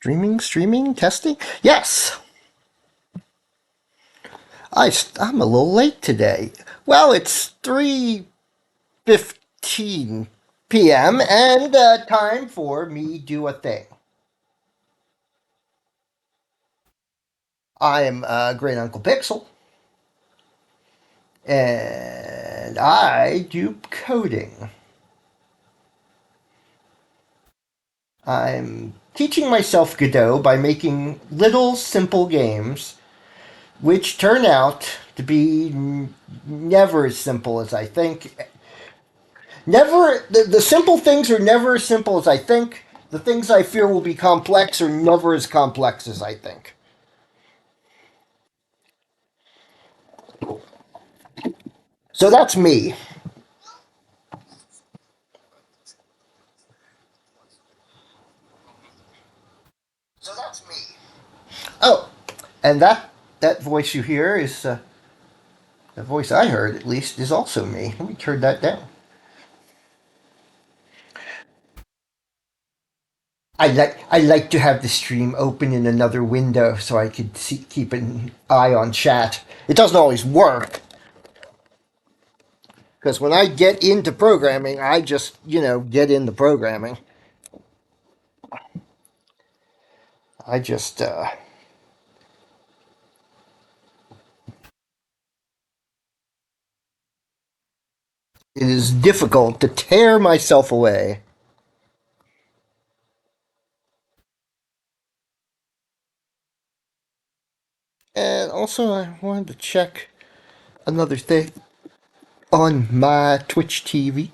Streaming, testing? Yes! I'm a little late today. Well, it's 3:15 p.m. and time for me do a thing. I am Great Uncle Pixel, and I do coding. I'm teaching myself Godot by making little simple games, which turn out to be never as simple as I think. Never, the simple things are never as simple as I think. The things I fear will be complex are never as complex as I think. So that's me. Oh, and that voice you hear is the voice I heard at least is also me. Let me turn that down. I like to have the stream open in another window so I could keep an eye on chat. It doesn't always work because when I get into programming, I just get into programming. I just it is difficult to tear myself away. And also, I wanted to check another thing on my Twitch TV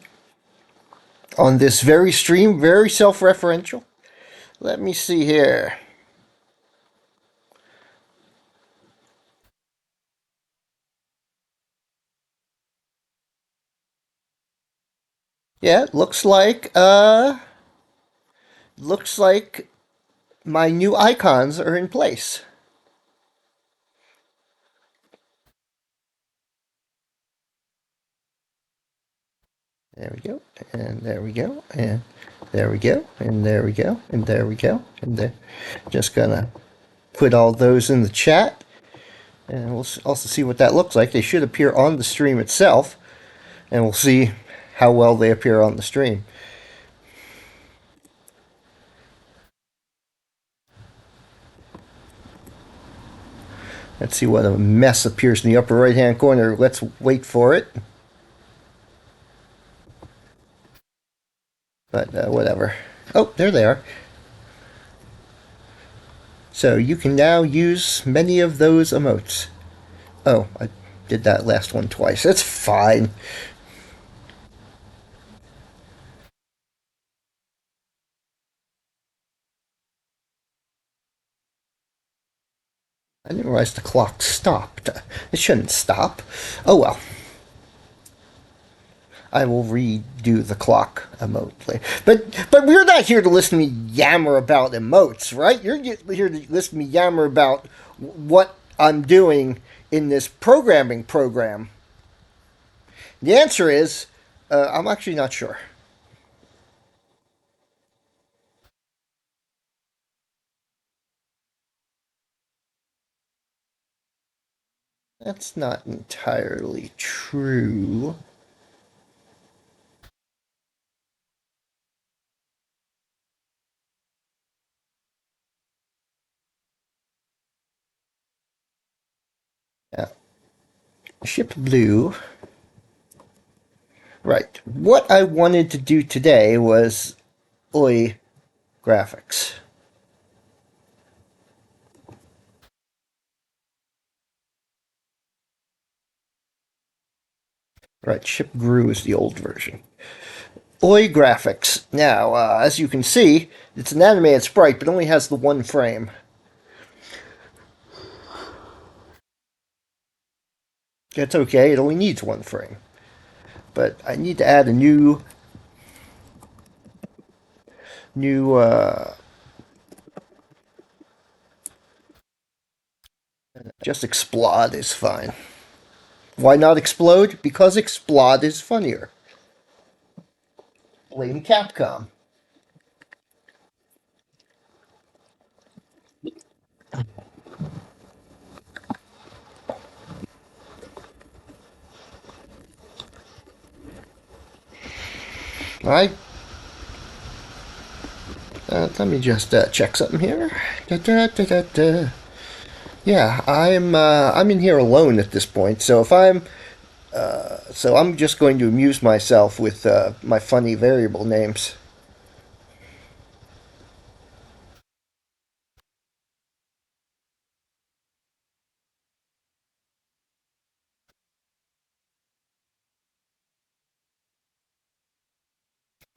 on this very stream, very self-referential. Let me see here. Yeah, it looks like my new icons are in place. There we go, and there we go, and there we go, and there we go, and there we go, and there. Just gonna put all those in the chat, and we'll also see what that looks like. They should appear on the stream itself, and we'll see how well they appear on the stream. Let's see what a mess appears in the upper right hand corner. Let's wait for it. But whatever. Oh, there they are. So you can now use many of those emotes. Oh, I did that last one twice. That's fine. I didn't realize the clock stopped. It shouldn't stop. Oh well. I will redo the clock emote later. But we're not here to listen to me yammer about emotes, right? You're here to listen to me yammer about what I'm doing in this programming program. The answer is, I'm actually not sure. That's not entirely true. Yeah. Ship Blue. Right. What I wanted to do today was OI graphics. Right. Ship Grew is the old version. OI graphics. Now, as you can see, it's an animated sprite, but only has the one frame. That's okay. It only needs one frame. But I need to add a new just explode is fine. Why not explode? Because explode is funnier. Blame Capcom. I let me just check something here. Da, da, da, da, da. Yeah, I'm in here alone at this point. So I'm just going to amuse myself with my funny variable names.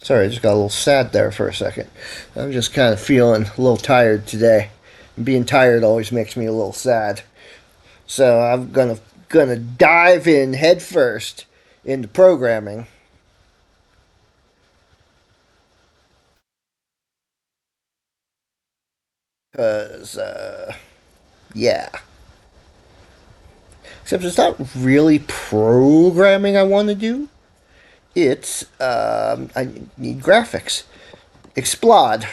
Sorry, I just got a little sad there for a second. I'm just kind of feeling a little tired today. Being tired always makes me a little sad. So I'm gonna dive in head first into programming because yeah. Except it's not really programming I want to do. It's I need graphics. Explode.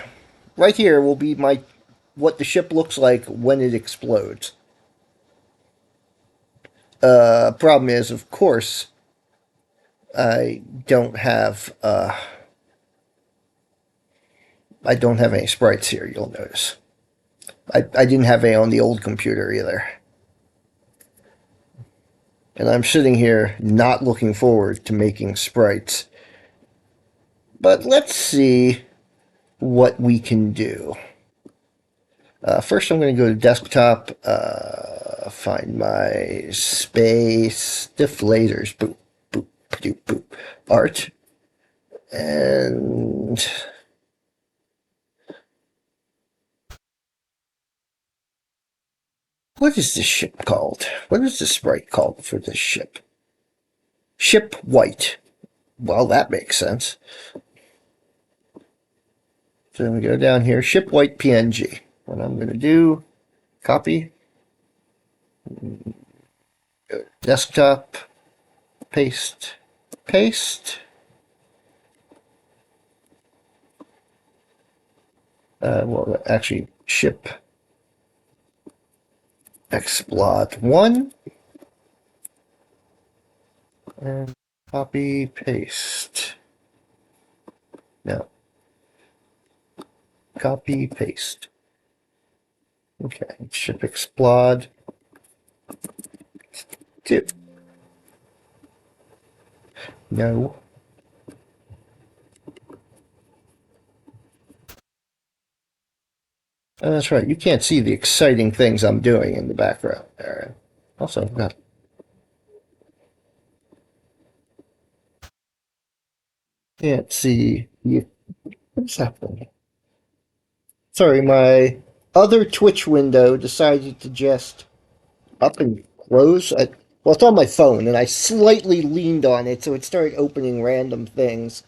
Right here will be my what the ship looks like when it explodes. Problem is, of course, I don't have I don't have any sprites here. You'll notice. I didn't have any on the old computer either. And I'm sitting here not looking forward to making sprites. But let's see what we can do. First, I'm going to go to desktop, find my space deflators, boop, boop, boop, boop, art, and what is this ship called? What is the sprite called for this ship? Ship white. Well, that makes sense. So then we go down here, ship white PNG. What I'm going to do, copy, desktop, paste, paste. Well, actually, ship explode one, and copy, paste. No, copy, paste. Okay, ship explode two. No. Oh, that's right. You can't see the exciting things I'm doing in the background there. Also, I've got can't see what's happening. Sorry, my other Twitch window decided to just up and close. Well, it's on my phone, and I slightly leaned on it, so it started opening random things.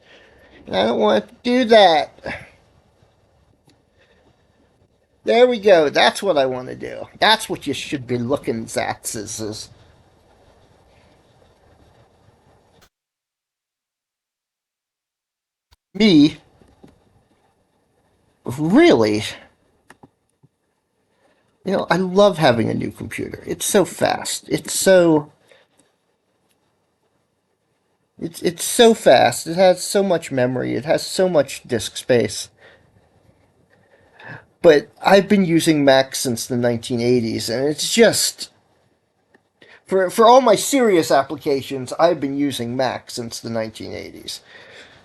And I don't want to do that. There we go. That's what I want to do. That's what you should be looking at. Is me really. I love having a new computer. It's so fast. It's so fast. It has so much memory. It has so much disk space. But I've been using Mac since the 1980s, and it's just for all my serious applications, I've been using Mac since the 1980s.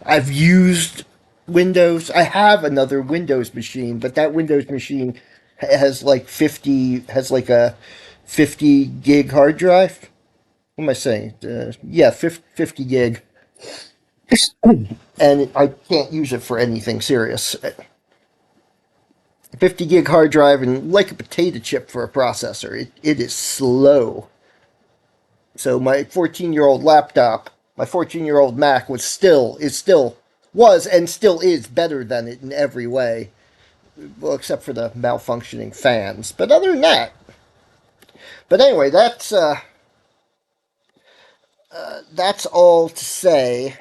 I've used Windows. I have another Windows machine, but that Windows machine has like a 50 gig hard drive. What am I saying? Yeah, 50 gig, and I can't use it for anything serious. 50 gig hard drive and like a potato chip for a processor. It is slow. So my 14-year-old laptop, my 14-year-old Mac was and still is better than it in every way. Well, except for the malfunctioning fans. But other than that, but anyway, that's all to say.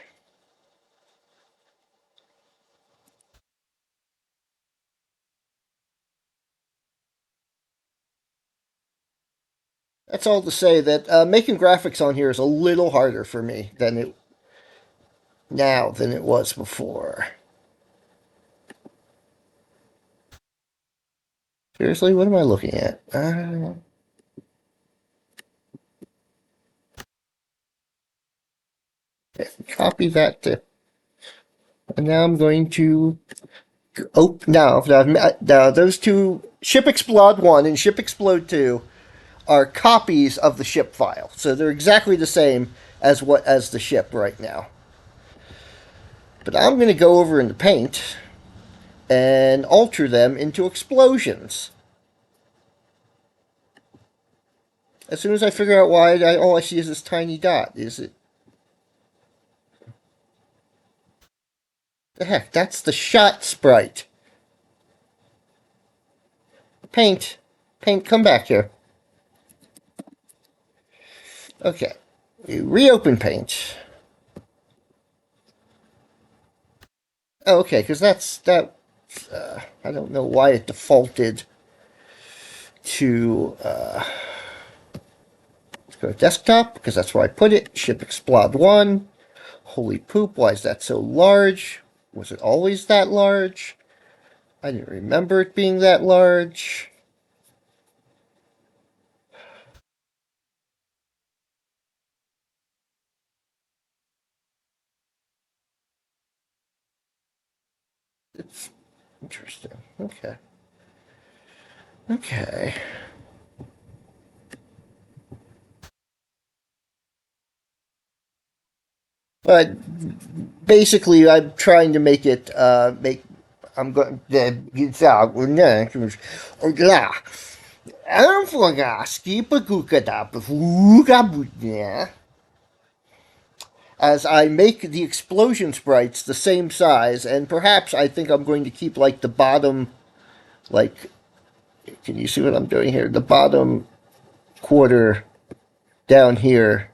That's all to say that making graphics on here is a little harder for me now than it was before. Seriously, what am I looking at? Copy that to, and now I'm going to now those two, Ship Explode 1 and Ship Explode 2, are copies of the ship file. So they're exactly the same as the ship right now. But I'm going to go over into Paint and alter them into explosions. As soon as I figure out why all I see is this tiny dot. Is it? The heck, that's the shot sprite. Paint. Paint, come back here. Okay. You reopen Paint. Oh, okay, because that. I don't know why it defaulted to. Let's go to desktop, because that's where I put it. Ship Explode 1. Holy poop, why is that so large? Was it always that large? I didn't remember it being that large. It's interesting. Okay. Okay. But basically, I'm trying to make it make. I'm going to get out. As I make the explosion sprites the same size, and perhaps I think I'm going to keep like the bottom, like, can you see what I'm doing here? The bottom quarter down here.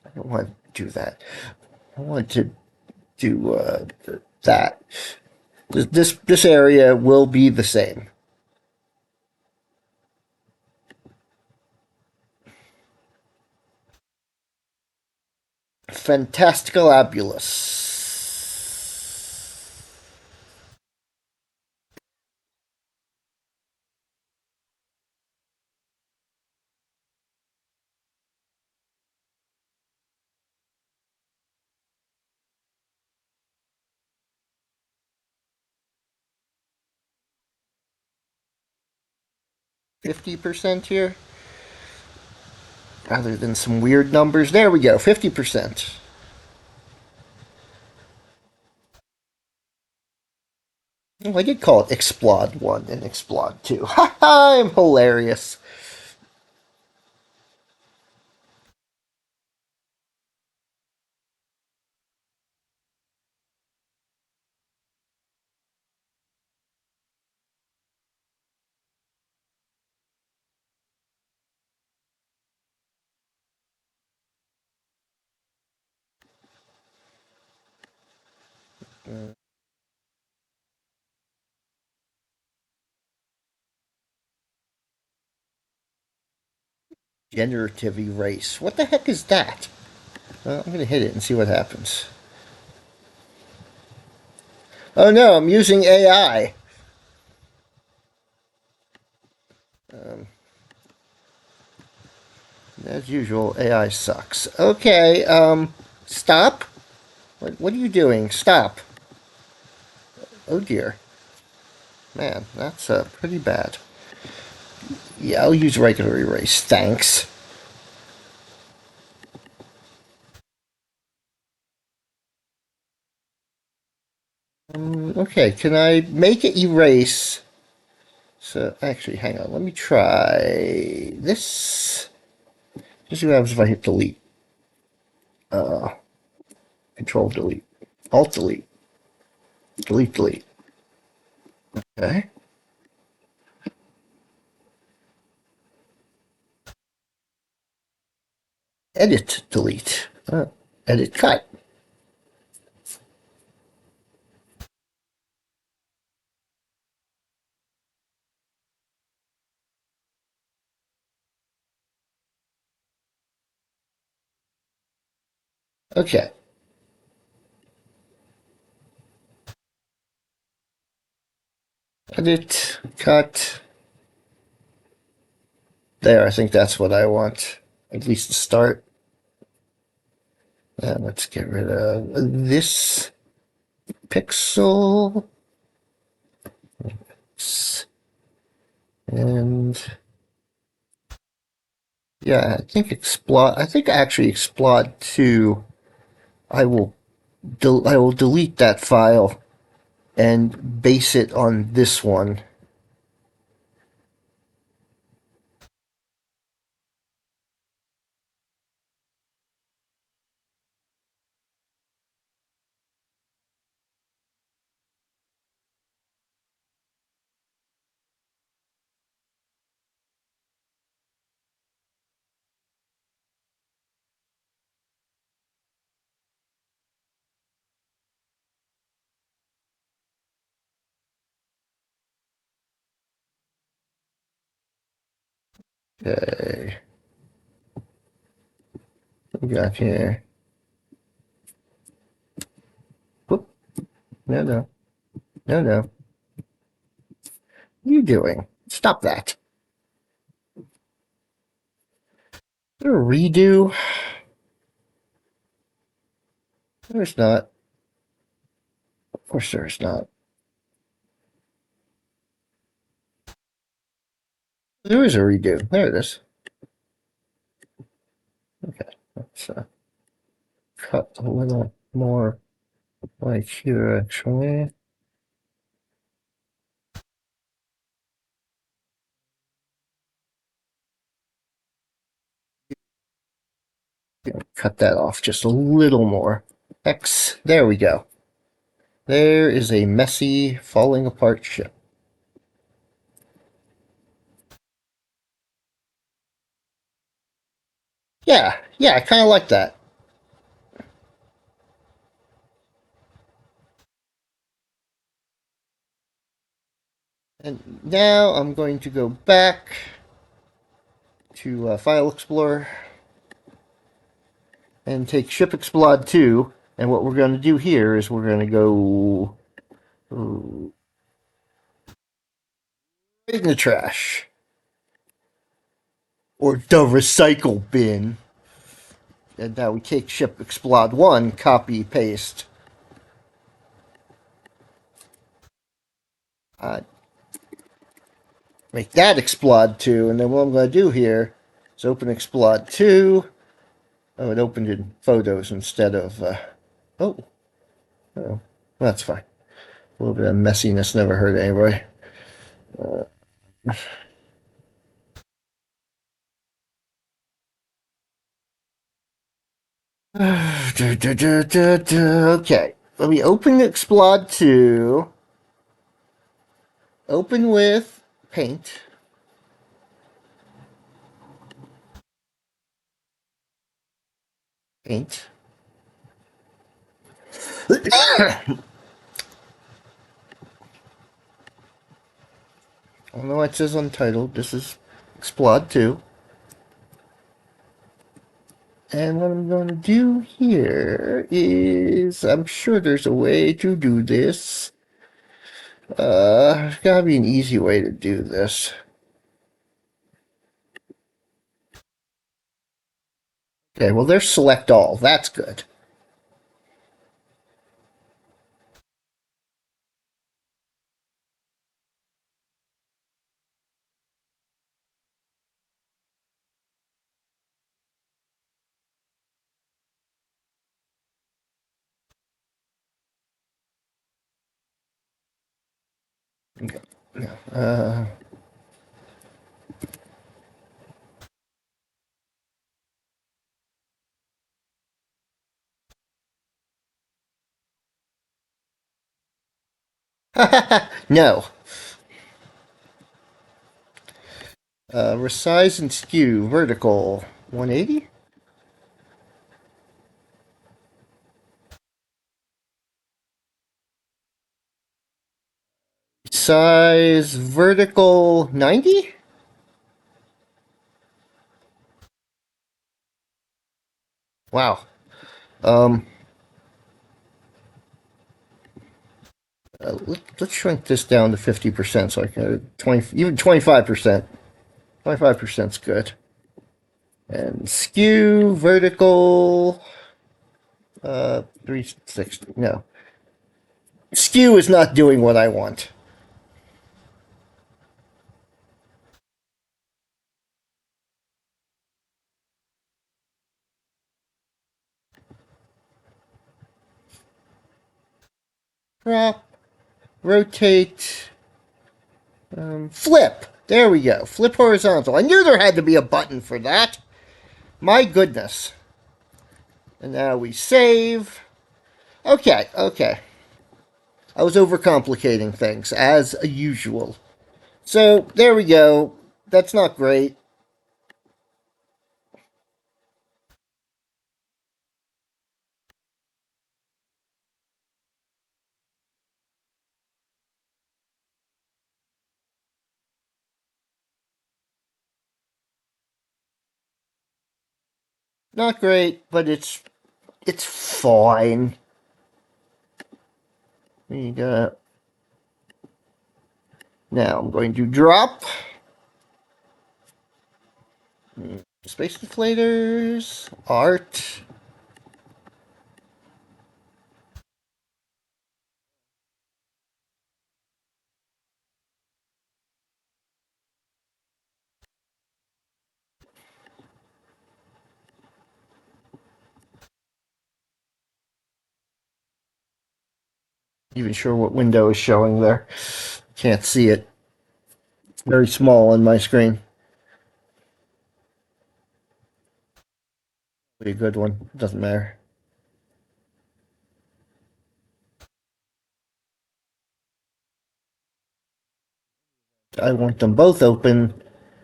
I don't want to do that. I want to do that. This area will be the same. Fantasticalabulous. 50% here, rather than some weird numbers. There we go, 50%. Oh, I did call it Explode 1 and Explode 2. Ha ha, I'm hilarious. Generative erase. What the heck is that? I'm going to hit it and see what happens. Oh no, I'm using AI. Um, as usual, AI sucks. Okay, stop. What are you doing? Stop. Oh dear. Man, that's pretty bad. Yeah, I'll use regular erase. Thanks. Okay, can I make it erase? So, actually, hang on. Let me try this. Just see what happens if I hit delete. Uh, Control delete. Alt delete. Delete delete. Okay. Edit delete. Edit cut. Okay. Edit, cut. There, I think that's what I want. At least to start. And let's get rid of this pixel. And yeah, I think Explod. I think actually Explod 2. I will I will delete that file and base it on this one. Okay. What we got here? Whoop. No, no. No, no. What are you doing? Stop that. Is there a redo? There's not. Of course there's not. There is a redo. There it is. Okay. Let's cut a little more like here, actually. Cut that off just a little more. X. There we go. There is a messy, falling apart ship. Yeah, I kind of like that. And now I'm going to go back to File Explorer and take Ship Explode 2. And what we're going to do here is we're going to go right in the trash. Or the recycle bin. And now we take Ship Explode 1, copy, paste. Uh, Make that Explode 2. And then what I'm going to do here is open Explode 2. Oh, it opened in photos instead of. Oh, well, that's fine. A little bit of messiness never hurt anybody. Okay, let me open Explode 2. Open with Paint. Paint. Although it says untitled, this is Explode 2. And what I'm going to do here is, I'm sure there's a way to do this. There's gotta be an easy way to do this. Okay, well, there's select all. That's good. Okay. Uh, no. Resize and skew, vertical, 180? Size, vertical, 90? Wow. Um, Let's shrink this down to 50% so I can 20, even 25%. 25% is good. And skew vertical 360. No, skew is not doing what I want. Crop, rotate, flip. There we go. Flip horizontal. I knew there had to be a button for that. My goodness. And now we save. Okay, okay. I was overcomplicating things, as usual. So, there we go. That's not great. Not great, but it's fine. We got. Now I'm going to drop. Space deflators, art. Even sure what window is showing there. Can't see it. It's very small on my screen. Be a good one. Doesn't matter. I want them both open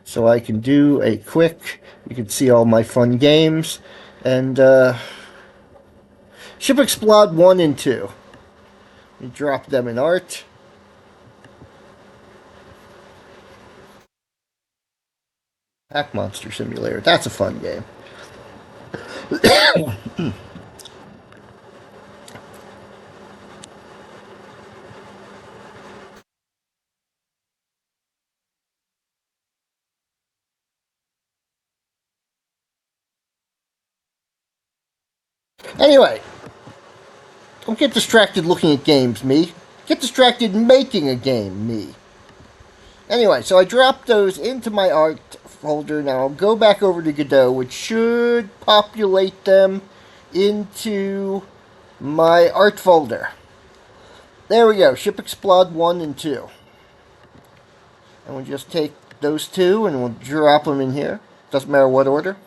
so I can do a quick. You can see all my fun games and Ship Explode 1 and 2. You drop them in art. Pack Monster Simulator. That's a fun game. Anyway, don't get distracted looking at games, me. Get distracted making a game, me. Anyway, so I dropped those into my art folder. Now I'll go back over to Godot, which should populate them into my art folder. There we go, Ship Explode 1 and 2. And we'll just take those two and we'll drop them in here. Doesn't matter what order.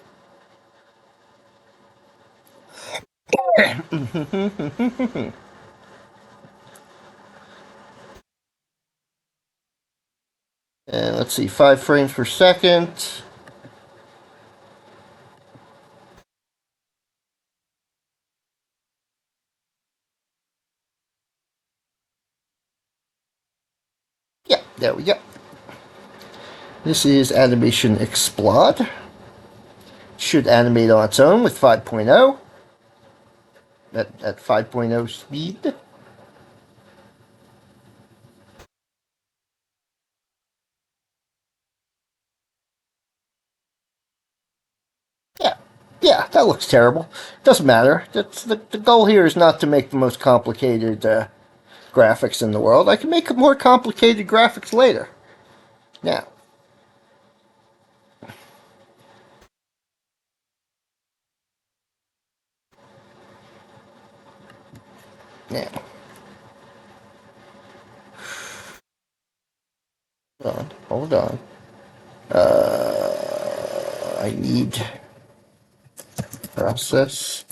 And let's see, 5 frames per second. Yeah, there we go. This is Animation Explode. Should animate on its own with 5.0 at 5.0 speed. Yeah, yeah, that looks terrible. Doesn't matter. That's the goal here is not to make the most complicated graphics in the world. I can make more complicated graphics later. Now, now, hold on. I need process.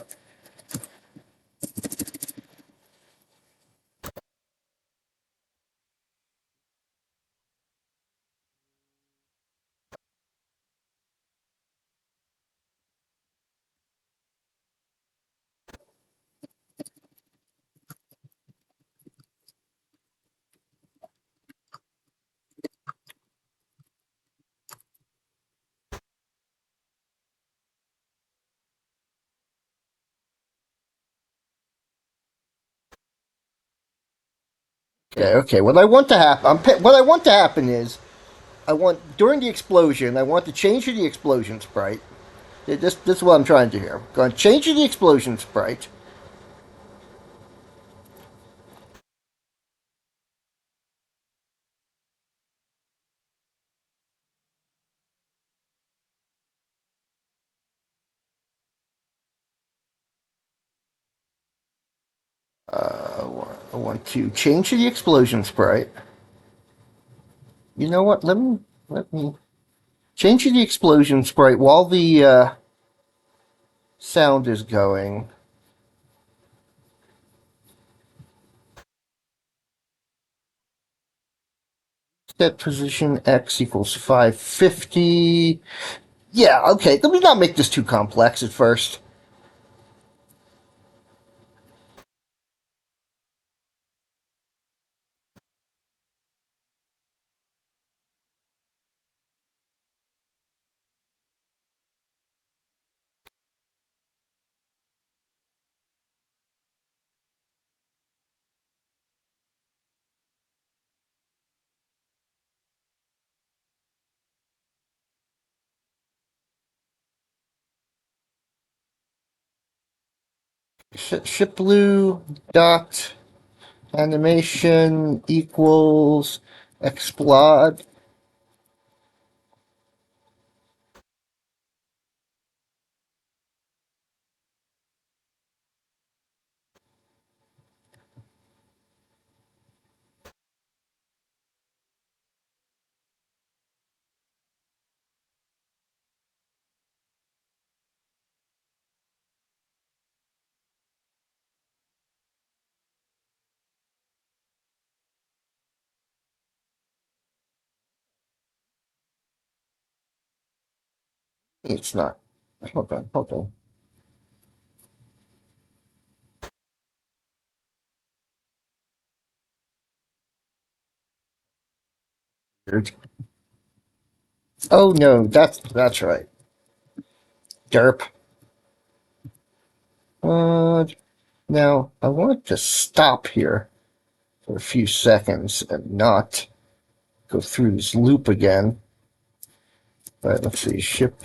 Okay, okay. What I want to happen, what I want to happen is, I want during the explosion, I want to change to the explosion sprite. This is what I'm trying to do here. I'm going to change to the explosion sprite. I want to change to the explosion sprite. You know what? Let me change to the explosion sprite while the sound is going. Set position X equals 550. Yeah, okay. Let me not make this too complex at first. Ship blue dot animation equals explode. It's not. Hold on, hold on. Oh no, that's right. Derp. Uh, Now I want to stop here for a few seconds and not go through this loop again. But let's see, ship.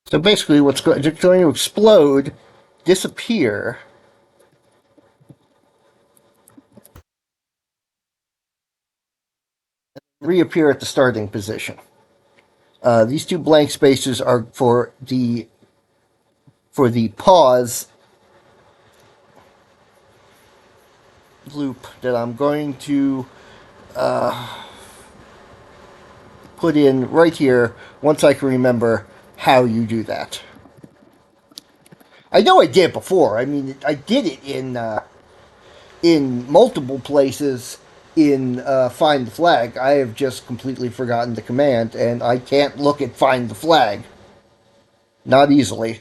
So basically, it's going to explode, disappear, reappear at the starting position. These two blank spaces are for the pause loop that I'm going to put in right here once I can remember how you do that. I know I did it before. I mean, I did it in multiple places in Find the Flag. I have just completely forgotten the command, and I can't look at Find the Flag. Not easily.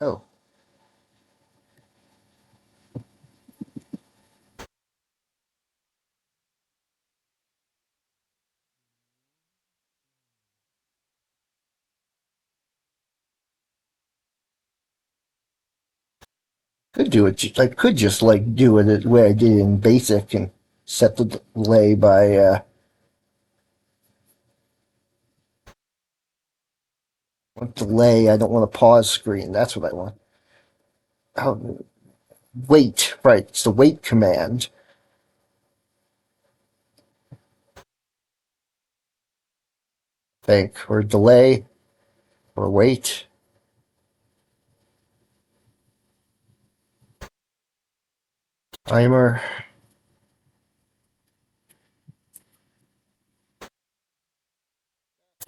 Oh, could do it. I could just like do it the way I did in Basic and set the delay by delay. I don't want a pause screen. That's what I want. Oh, wait. Right. It's the wait command. I think or delay or wait. Timer.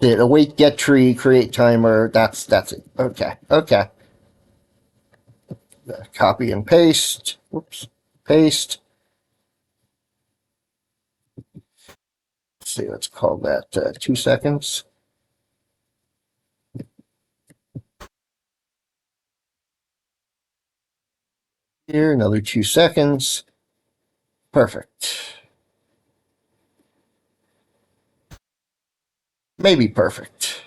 The await get tree, create timer. That's it. Okay. Okay. Copy and paste. Whoops. Paste. Let's see, let's call that 2 seconds. Here, another 2 seconds. Perfect. Maybe perfect.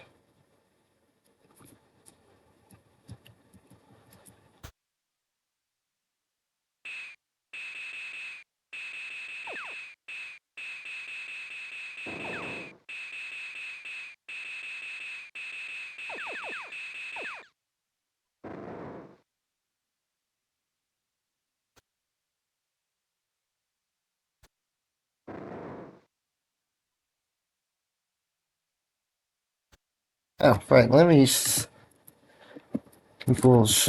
Oh, right. Let me equals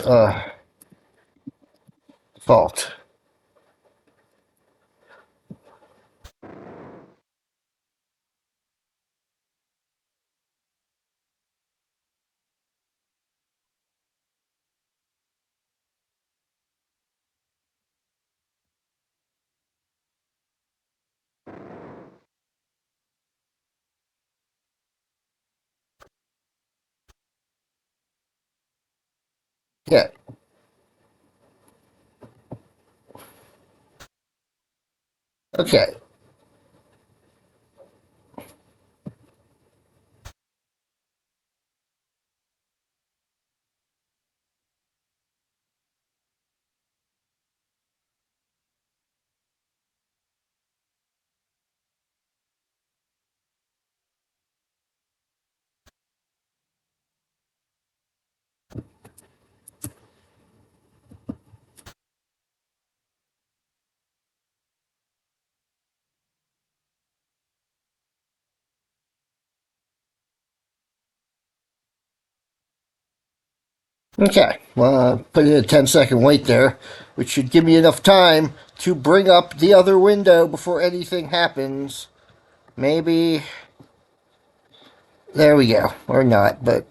fault. Yeah. Okay. Okay. Well, put in a 10-second wait there, which should give me enough time to bring up the other window before anything happens. Maybe. There we go. Or not, but.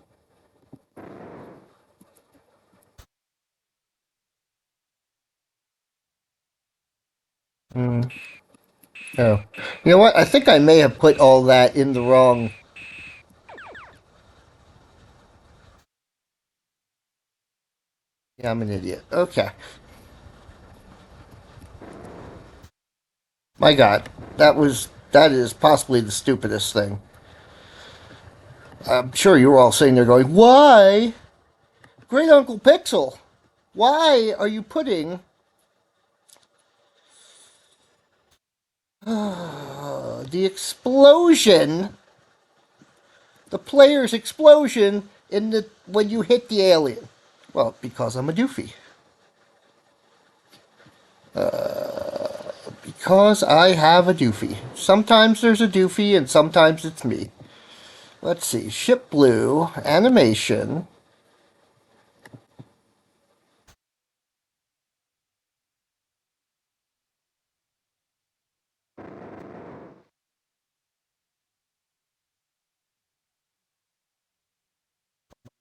Mm, oh. You know what? I think I may have put all that in the wrong. Yeah, I'm an idiot. Okay. My God. That is possibly the stupidest thing. I'm sure you were all sitting there going, why? Great Uncle Pixel, why are you putting the explosion, the player's explosion, in the when you hit the alien? Well, because I'm a doofy. Because I have a doofy. Sometimes there's a doofy and sometimes it's me. Let's see. Ship Blue, animation.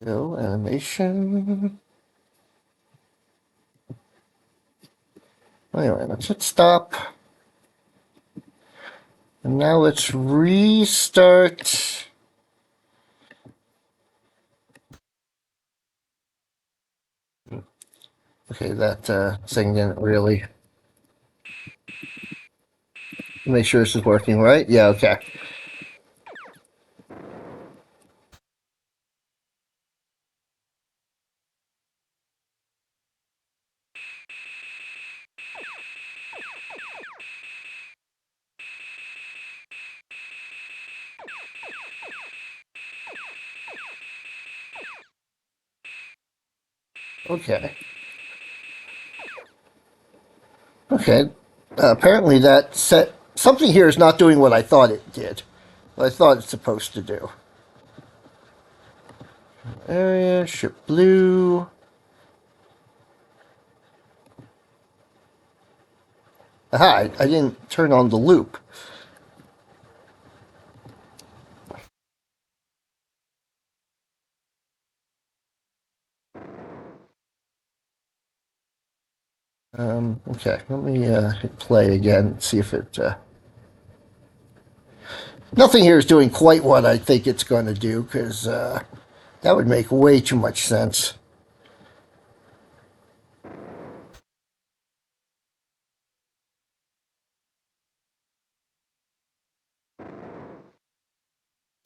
Go, animation. Anyway, let's hit stop. And now let's restart. Okay, that thing didn't really. Make sure this is working right. Yeah, okay. Okay. Okay. Apparently that set something here is not doing what I thought it did. What I thought it's supposed to do. Area, ship blue. Aha, I didn't turn on the loop. Okay, let me hit play again, see if it. Nothing here is doing quite what I think it's going to do, because that would make way too much sense.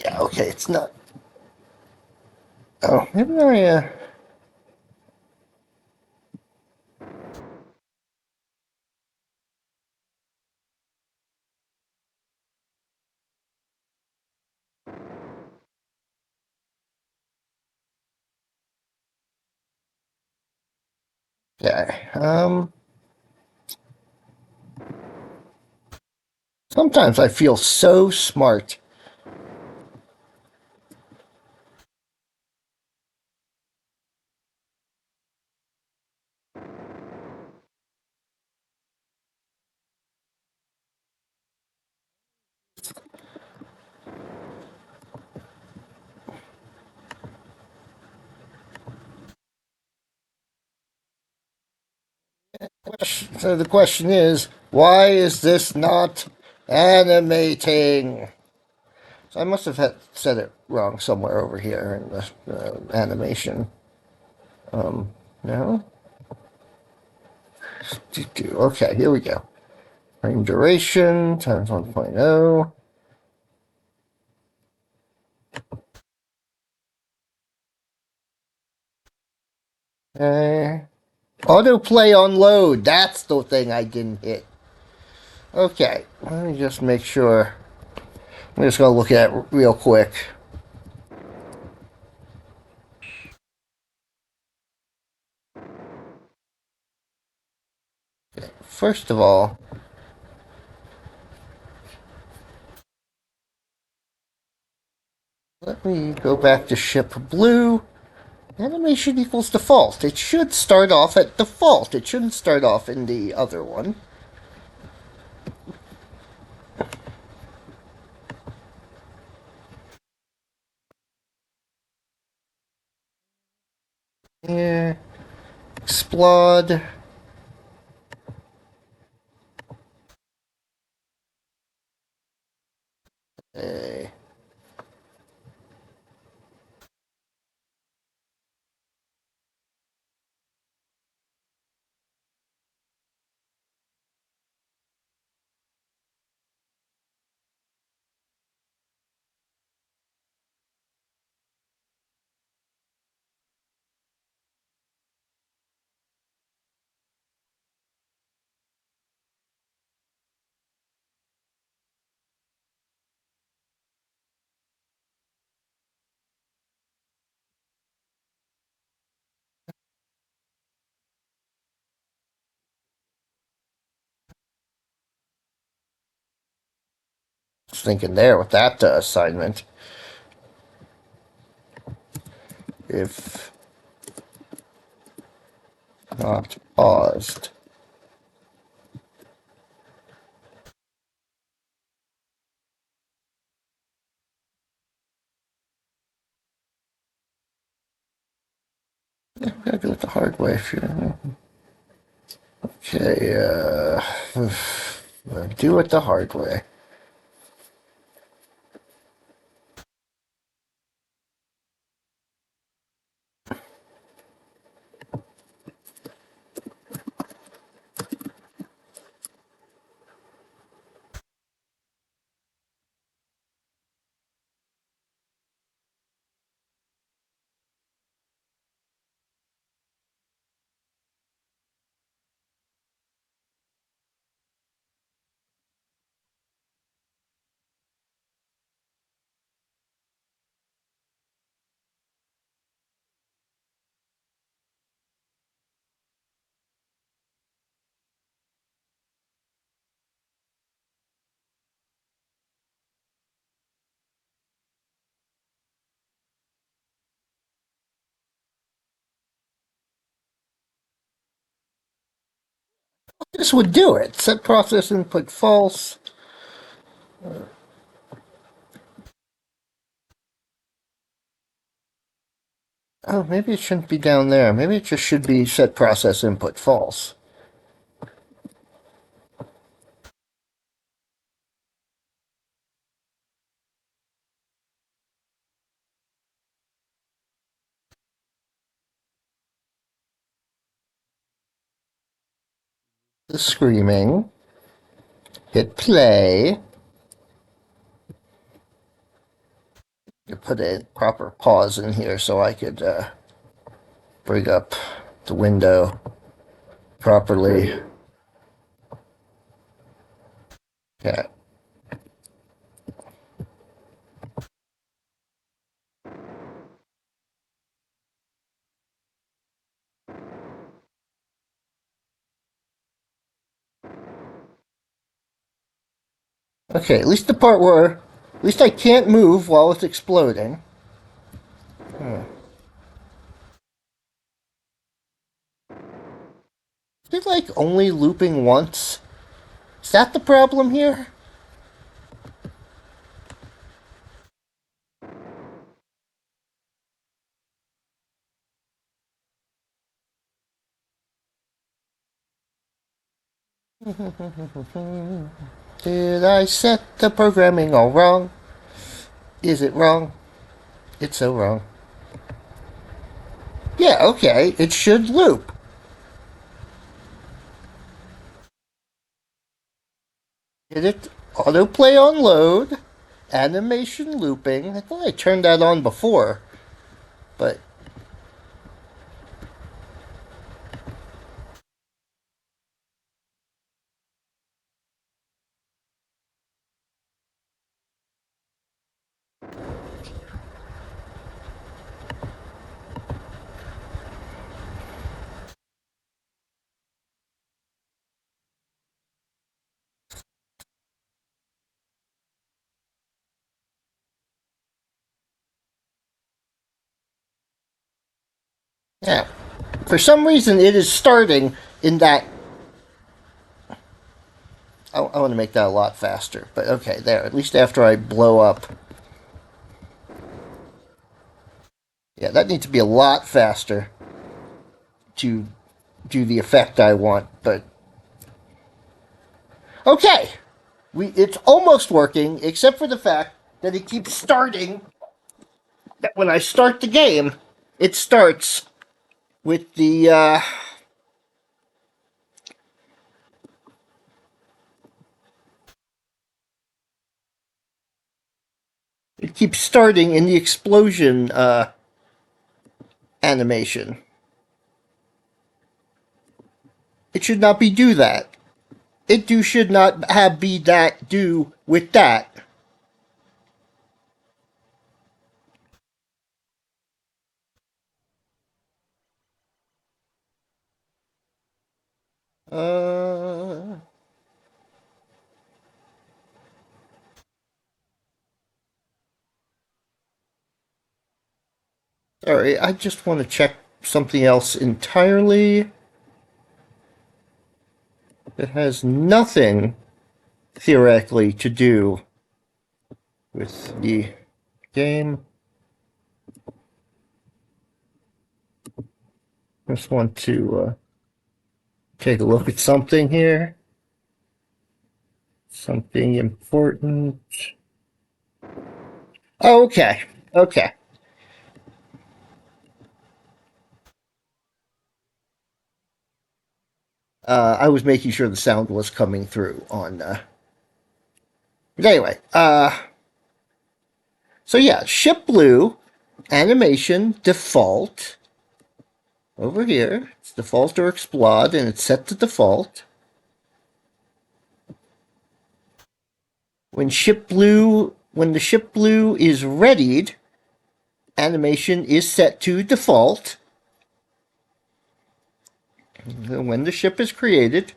Yeah, okay, it's not. Oh, maybe I. Yeah. Sometimes I feel so smart. So the question is, why is this not animating? So I must have said it wrong somewhere over here in the animation. No? Okay, here we go. Frame duration times 1.0. Okay. Autoplay on load. That's the thing I didn't hit. Okay, let me just make sure. I'm just going to look at it real quick. First of all, let me go back to ship blue. Animation equals default. It should start off at default. It shouldn't start off in the other one. Yeah. Explode. Uh, thinking there with that assignment. If not paused. Gotta do it the hard way. Okay, do it the hard way. This would do it. Set process input false. Oh, maybe it shouldn't be down there. Maybe it just should be set process input false. The screaming. Hit play. You put a proper pause in here so I could bring up the window properly. Yeah. Okay, at least the part where, at least I can't move while it's exploding. Is it like only looping once? Is that the problem here? Did I set the programming all wrong? Is it wrong? It's so wrong. Yeah, okay, it should loop. Did it autoplay on load? Animation looping? I thought I turned that on before, but yeah. For some reason, it is starting in that. I want to make that a lot faster, but okay, there. At least after I blow up. Yeah, that needs to be a lot faster to do the effect I want, but. Okay! It's almost working, except for the fact that it keeps starting. That when I start the game, it starts with the. It keeps starting in the explosion animation. It should not be do that. It do should not have be that do with that. Uh, Sorry, I just want to check something else entirely. It has nothing theoretically to do with the game. Just want to take a look at something here. Something important. Okay, okay. I was making sure the sound was coming through on. But anyway, so yeah, ship blue animation default over here. It's default or explode, and it's set to default. When the ship blue is readied, animation is set to default. When the ship is created,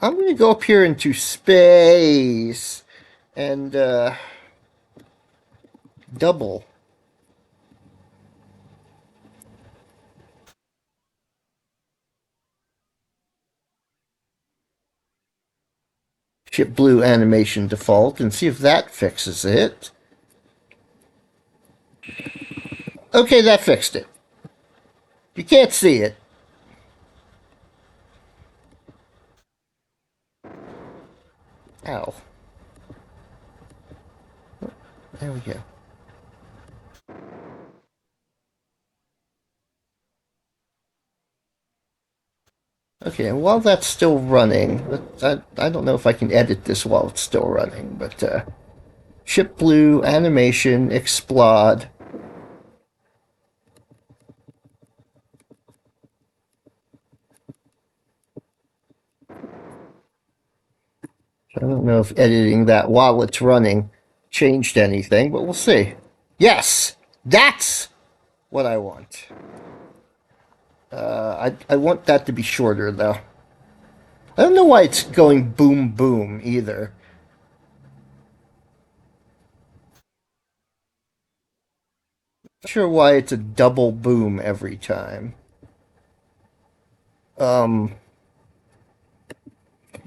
I'm going to go up here into space and double. Ship blue animation default and see if that fixes it. Okay, that fixed it. You can't see it. Ow. There we go. Okay, and while that's still running, I don't know if I can edit this while it's still running, but ship blue, animation, explode. I don't know if editing that while it's running changed anything, but we'll see. Yes, that's what I want. I want that to be shorter though. I don't know why it's going boom boom either. Not sure why it's a double boom every time. Um,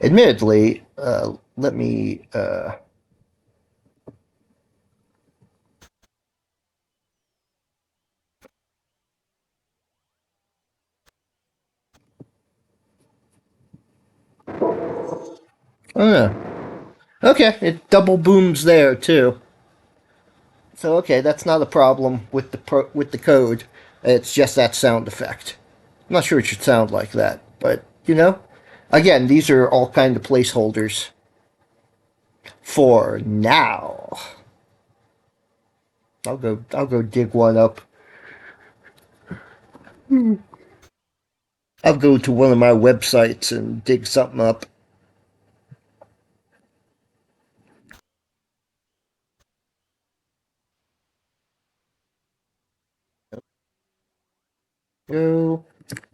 Admittedly, let me. I don't know. Okay, it double booms there too. So okay, that's not a problem with with the code. It's just that sound effect. I'm not sure it should sound like that, but you know, again, these are all kind of placeholders for now. I'll go dig one up. I'll go to one of my websites and dig something up. Go.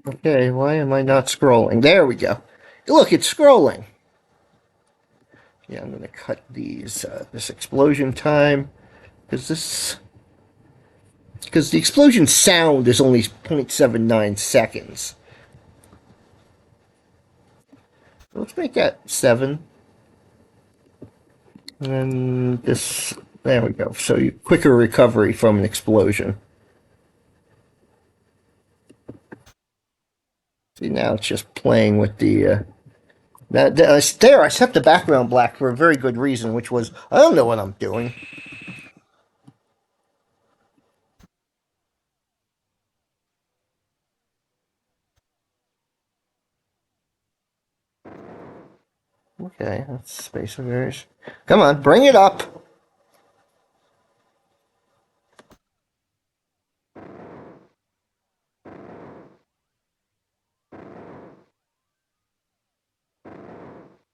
Okay, why am I not scrolling? There we go. Look, it's scrolling. Yeah, I'm gonna cut this explosion time because the explosion sound is only 0.79 seconds. Let's make that 7. And then this, there we go. So quicker recovery from an explosion. See, now it's just playing with the. There, I set the background black for a very good reason, which was I don't know what I'm doing. Okay, that's Space Invaders. Come on, bring it up.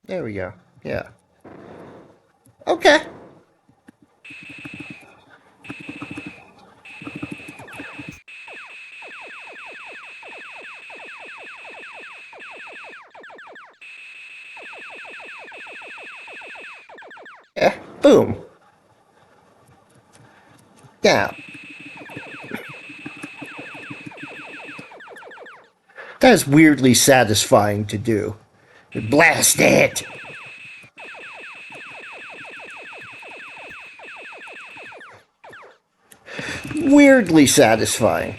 There we go. Yeah. Okay. Yeah. Boom. Yeah. That is weirdly satisfying to do. Blast it! Weirdly satisfying.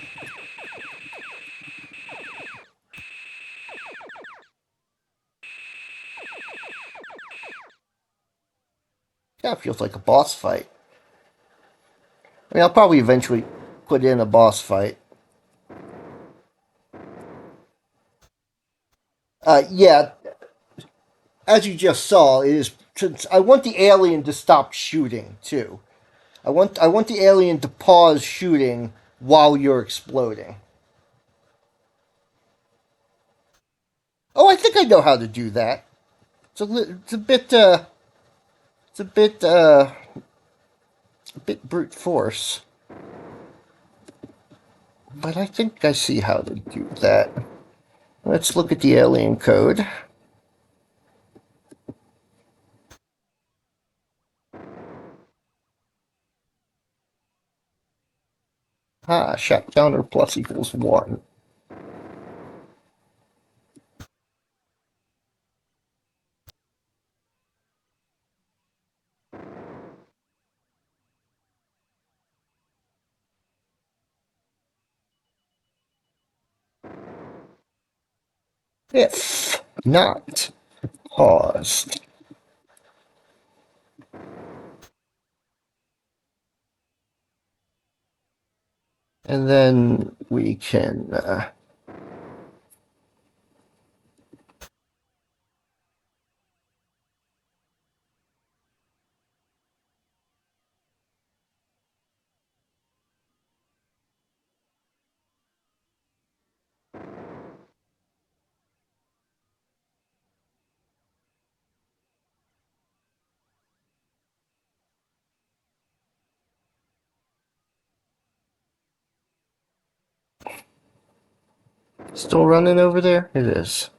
Yeah, it feels like a boss fight. I mean, I'll probably eventually put in a boss fight. Yeah, as you just saw, it is. Since I want the alien to stop shooting too. I want the alien to pause shooting while you're exploding. Oh, I think I know how to do that. It's a bit it's a bit brute force, but I think I see how to do that. Let's look at the alien code. Shot counter plus equals 1. if not paused. And then we can still running over there? It is.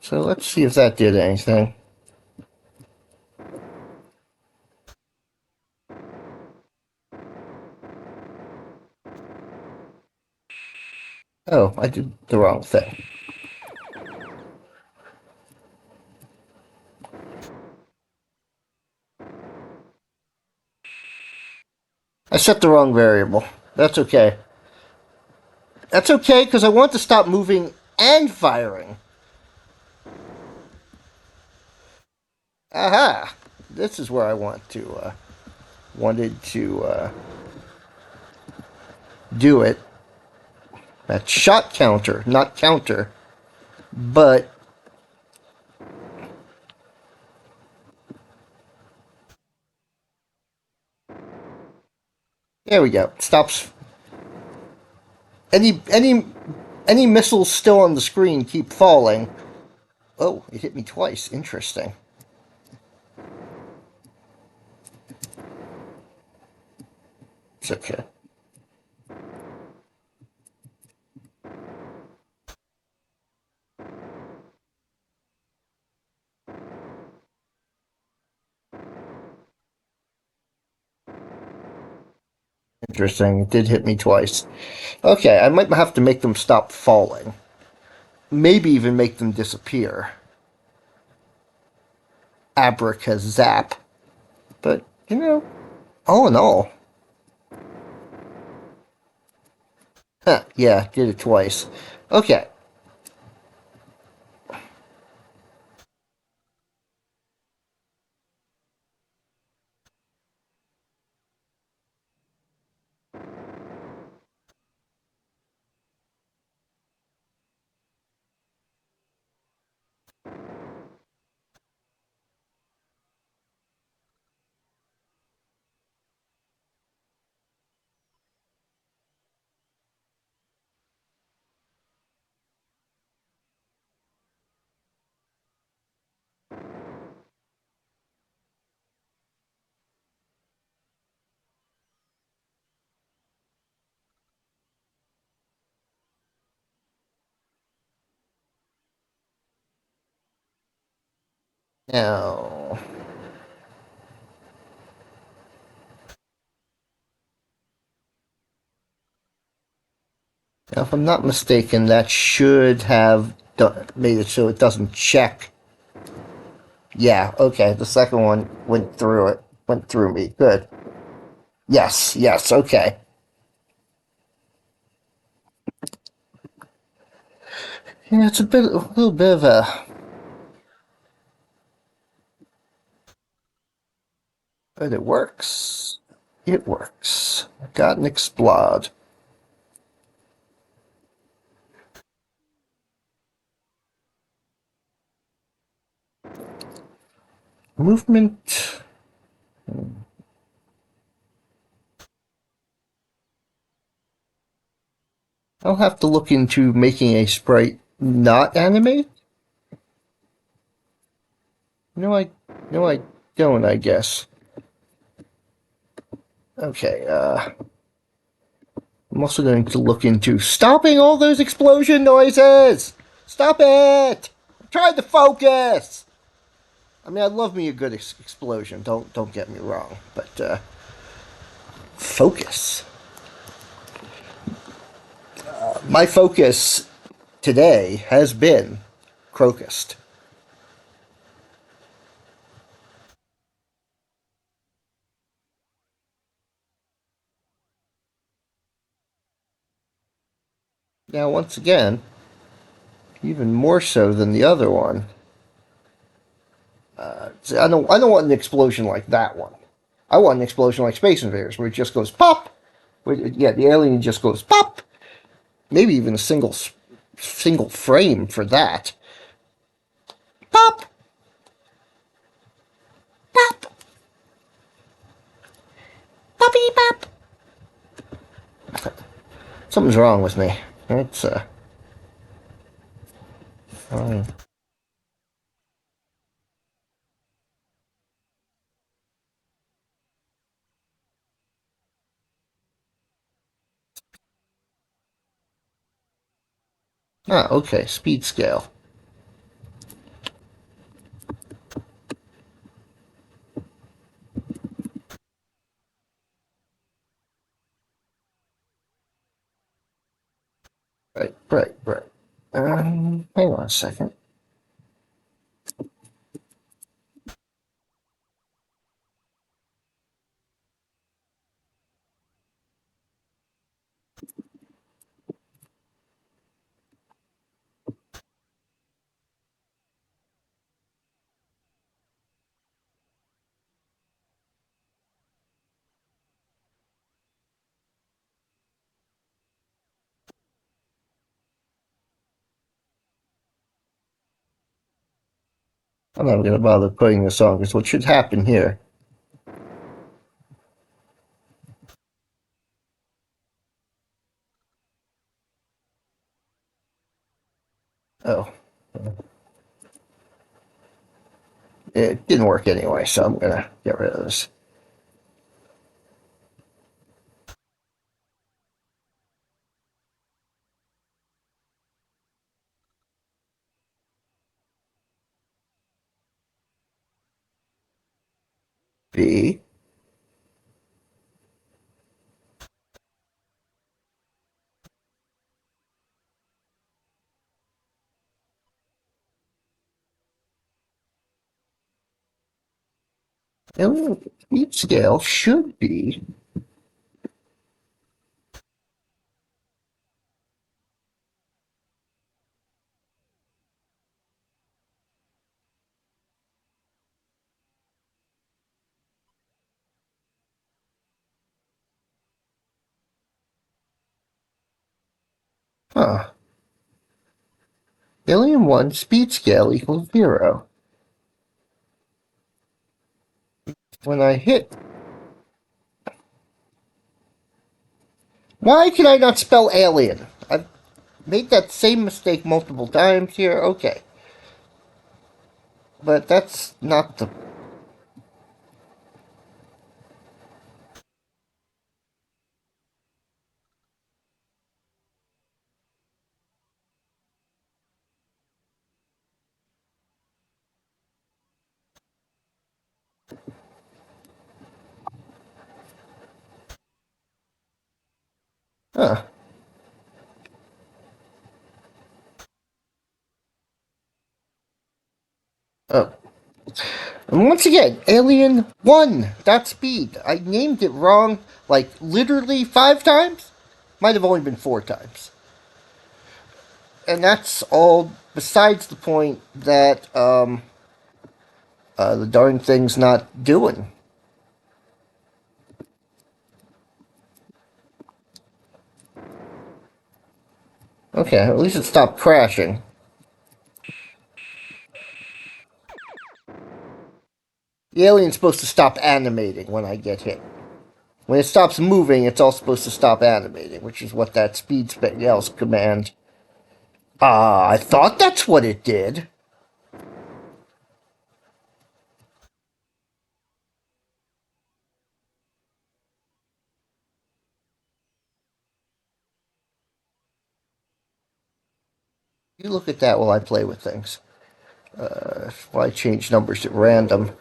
So let's see if that did anything. Oh, I did the wrong thing. I set the wrong variable. That's okay. That's okay because I want to stop moving and firing. Aha! This is where I wanted to do it. That's shot counter, not counter. But there we go. Stops any missiles still on the screen keep falling. Oh, it hit me twice. Interesting. It's okay. Interesting. It did hit me twice. Okay, I might have to make them stop falling. Maybe even make them disappear. Abracazap. But, all in all. Huh, yeah, did it twice. Okay. Now, if I'm not mistaken, that should have made it so it doesn't check. Yeah, okay. The second one went through it. Went through me. Good. Yes, yes, okay. Yeah, it's a little bit of a, but it works. It works. Got an explode. Movement. I'll have to look into making a sprite not animate. No, I don't. I guess. Okay. I'm also going to look into stopping all those explosion noises. Stop it! I'm trying to focus. I mean, I love me a good explosion. Don't get me wrong, but focus. My focus today has been Crocust. Now, once again, even more so than the other one. I don't want an explosion like that one. I want an explosion like Space Invaders, where it just goes pop. Yeah, the alien just goes pop. Maybe even a single frame for that. Pop, pop, poppy pop. Something's wrong with me. It's fine. Ah, okay. Speed scale. Right. Hang on a second. I'm not going to bother putting this on because what should happen here? Oh, it didn't work anyway, so I'm going to get rid of this. B. Alien speed scale should be. Huh. Alien 1 speed scale equals 0. When I hit. Why can I not spell alien? I've made that same mistake multiple times here. Okay. But that's not the. Huh. Oh. And once again, Alien 1. Dot speed. I named it wrong like literally 5 times? Might have only been 4 times. And that's all besides the point that the darn thing's not doing. Okay, at least it stopped crashing. The alien's supposed to stop animating when I get hit. When it stops moving, it's all supposed to stop animating, which is what that speed scales command. Ah, I thought that's what it did. You look at that while I play with things. Why change numbers at random?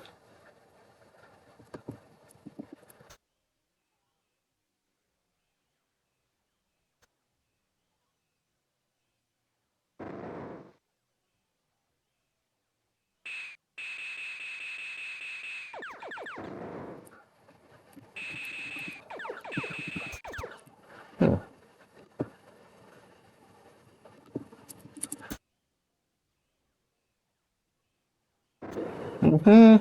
Hmm. Okay.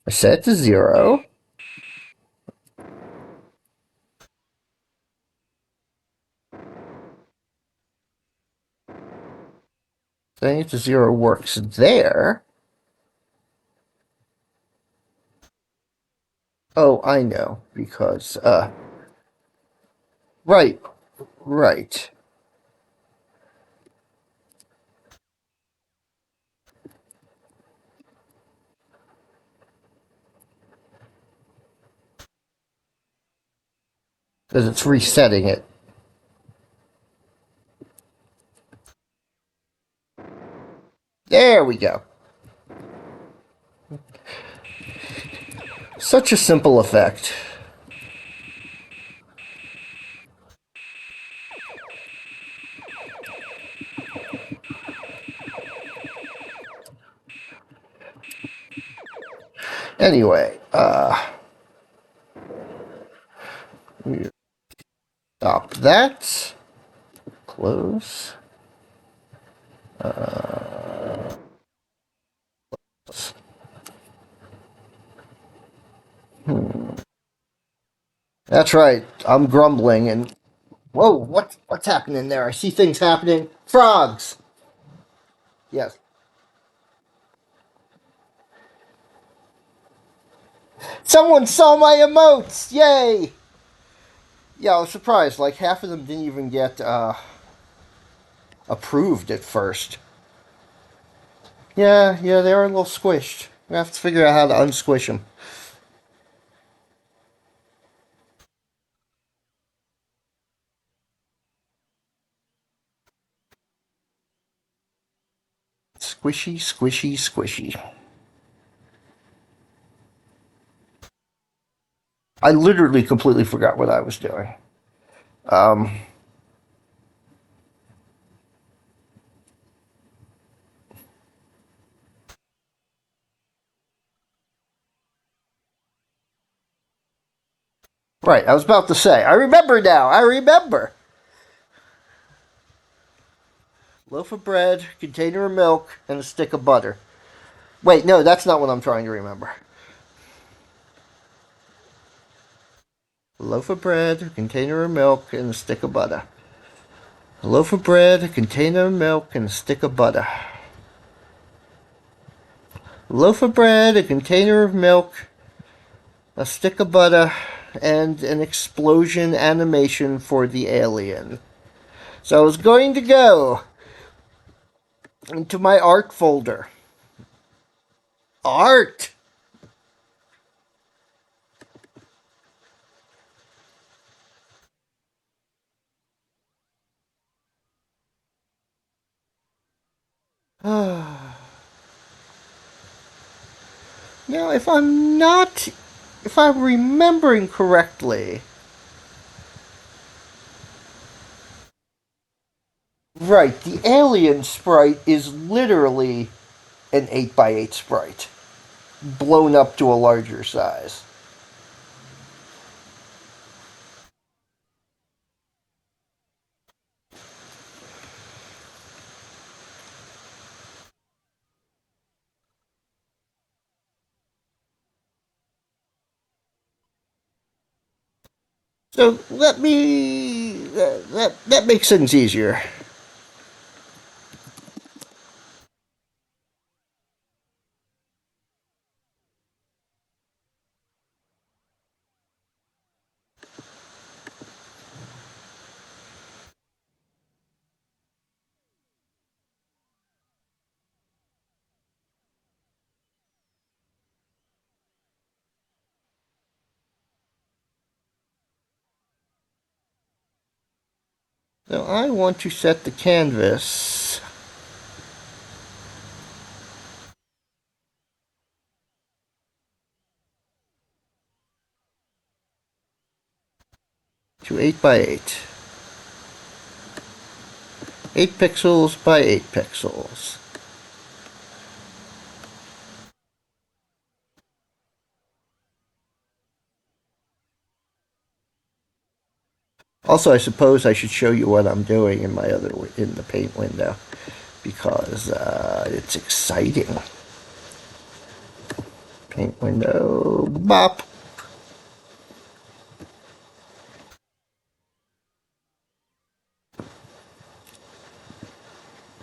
I set it to 0. Setting it to 0 works there. Oh, I know. Because, right, right. Because it's resetting it. There we go. Such a simple effect. Anyway, stop that. Close. That's right. I'm grumbling and whoa, what's happening there? I see things happening. Frogs. Yes. Someone saw my emotes. Yay. Yeah, I was surprised. Like half of them didn't even get approved at first. Yeah, they were a little squished. We have to figure out how to unsquish them. Squishy, squishy, squishy. I literally completely forgot what I was doing. Um, right, I was about to say. I remember now. I remember. Loaf of bread, container of milk, and a stick of butter. Wait, no, that's not what I'm trying to remember. A loaf of bread, a container of milk, and a stick of butter. A loaf of bread, a container of milk, and a stick of butter. A loaf of bread, a container of milk, a stick of butter, and an explosion animation for the alien. So I was going to go into my art folder. Art! Now, if I'm remembering correctly, right, the alien sprite is literally an 8 by 8 sprite, blown up to a larger size. So let me. That makes things easier. So I want to set the canvas to 8 by 8. 8 pixels by 8 pixels. Also, I suppose I should show you what I'm doing in my other in the paint window because it's exciting. Paint window, bop.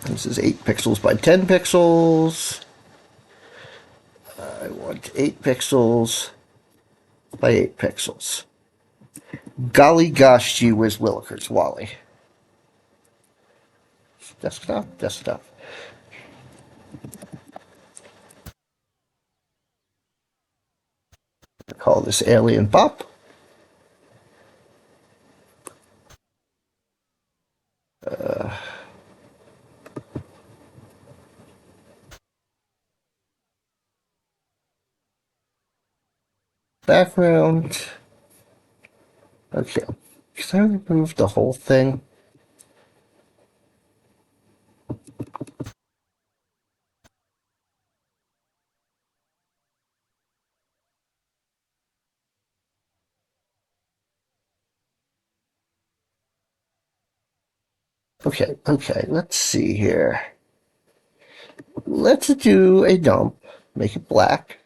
This is 8 pixels by 10 pixels. I want 8 pixels by 8 pixels. Golly gosh, gee whiz willikers, Wally. Desktop, desktop. I call this Alien Pop. Background. Okay. Can I remove the whole thing? Okay, okay, let's see here. Let's do a dump. Make it black.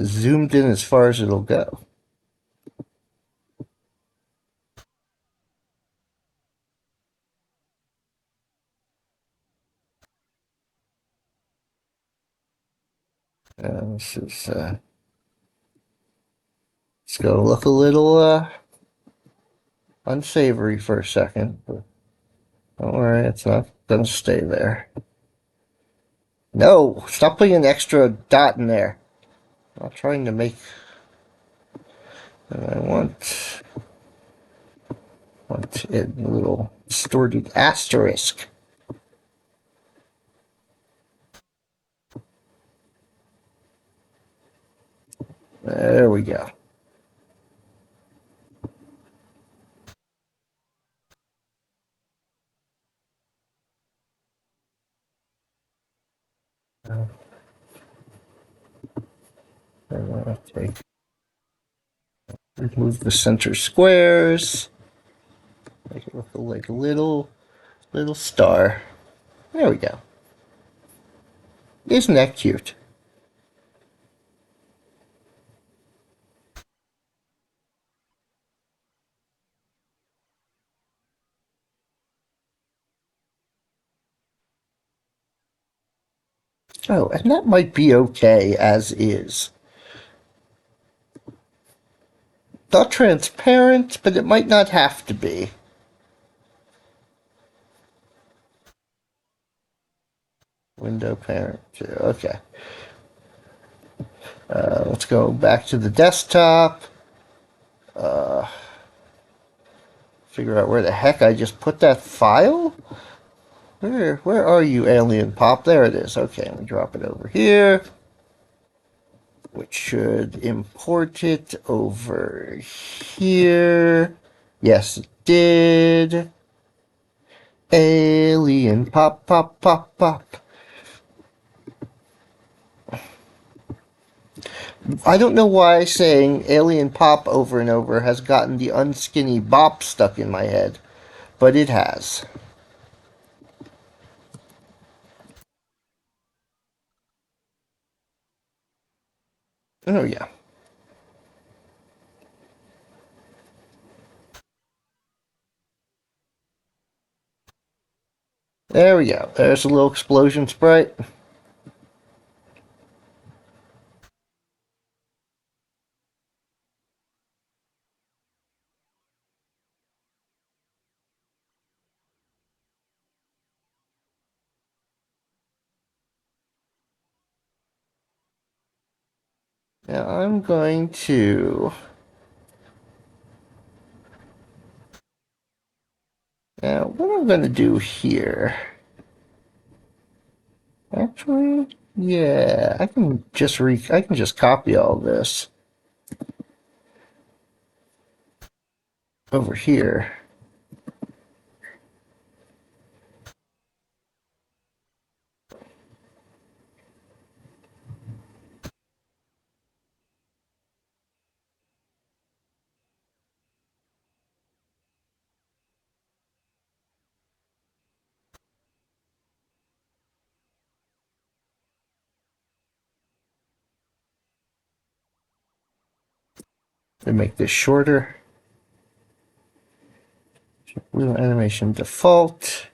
Zoomed in as far as it'll go. This is, it's gonna look a little, unsavory for a second, but don't worry, it's not gonna stay there. No! Stop putting an extra dot in there. I'm not trying to make... And I want it a little distorted asterisk. There we go. Okay. Remove the center squares. Make it look like a little star. There we go. Isn't that cute? Oh, and that might be okay as is. Not transparent, but it might not have to be. Window parent too. Okay. Let's go back to the desktop. Figure out where the heck I just put that file. Where are you, Alien Pop? There it is. Okay, let me drop it over here, which should import it over here. Yes, it did. Alien Pop, pop, pop, pop. I don't know why saying Alien Pop over and over has gotten the unskinny bop stuck in my head, but it has. Oh, yeah. There we go. There's a little explosion sprite. Now I'm going to... Now, what I'm going to do here... Actually, yeah, I can just copy all this. over here. And make this shorter. Wheel animation default.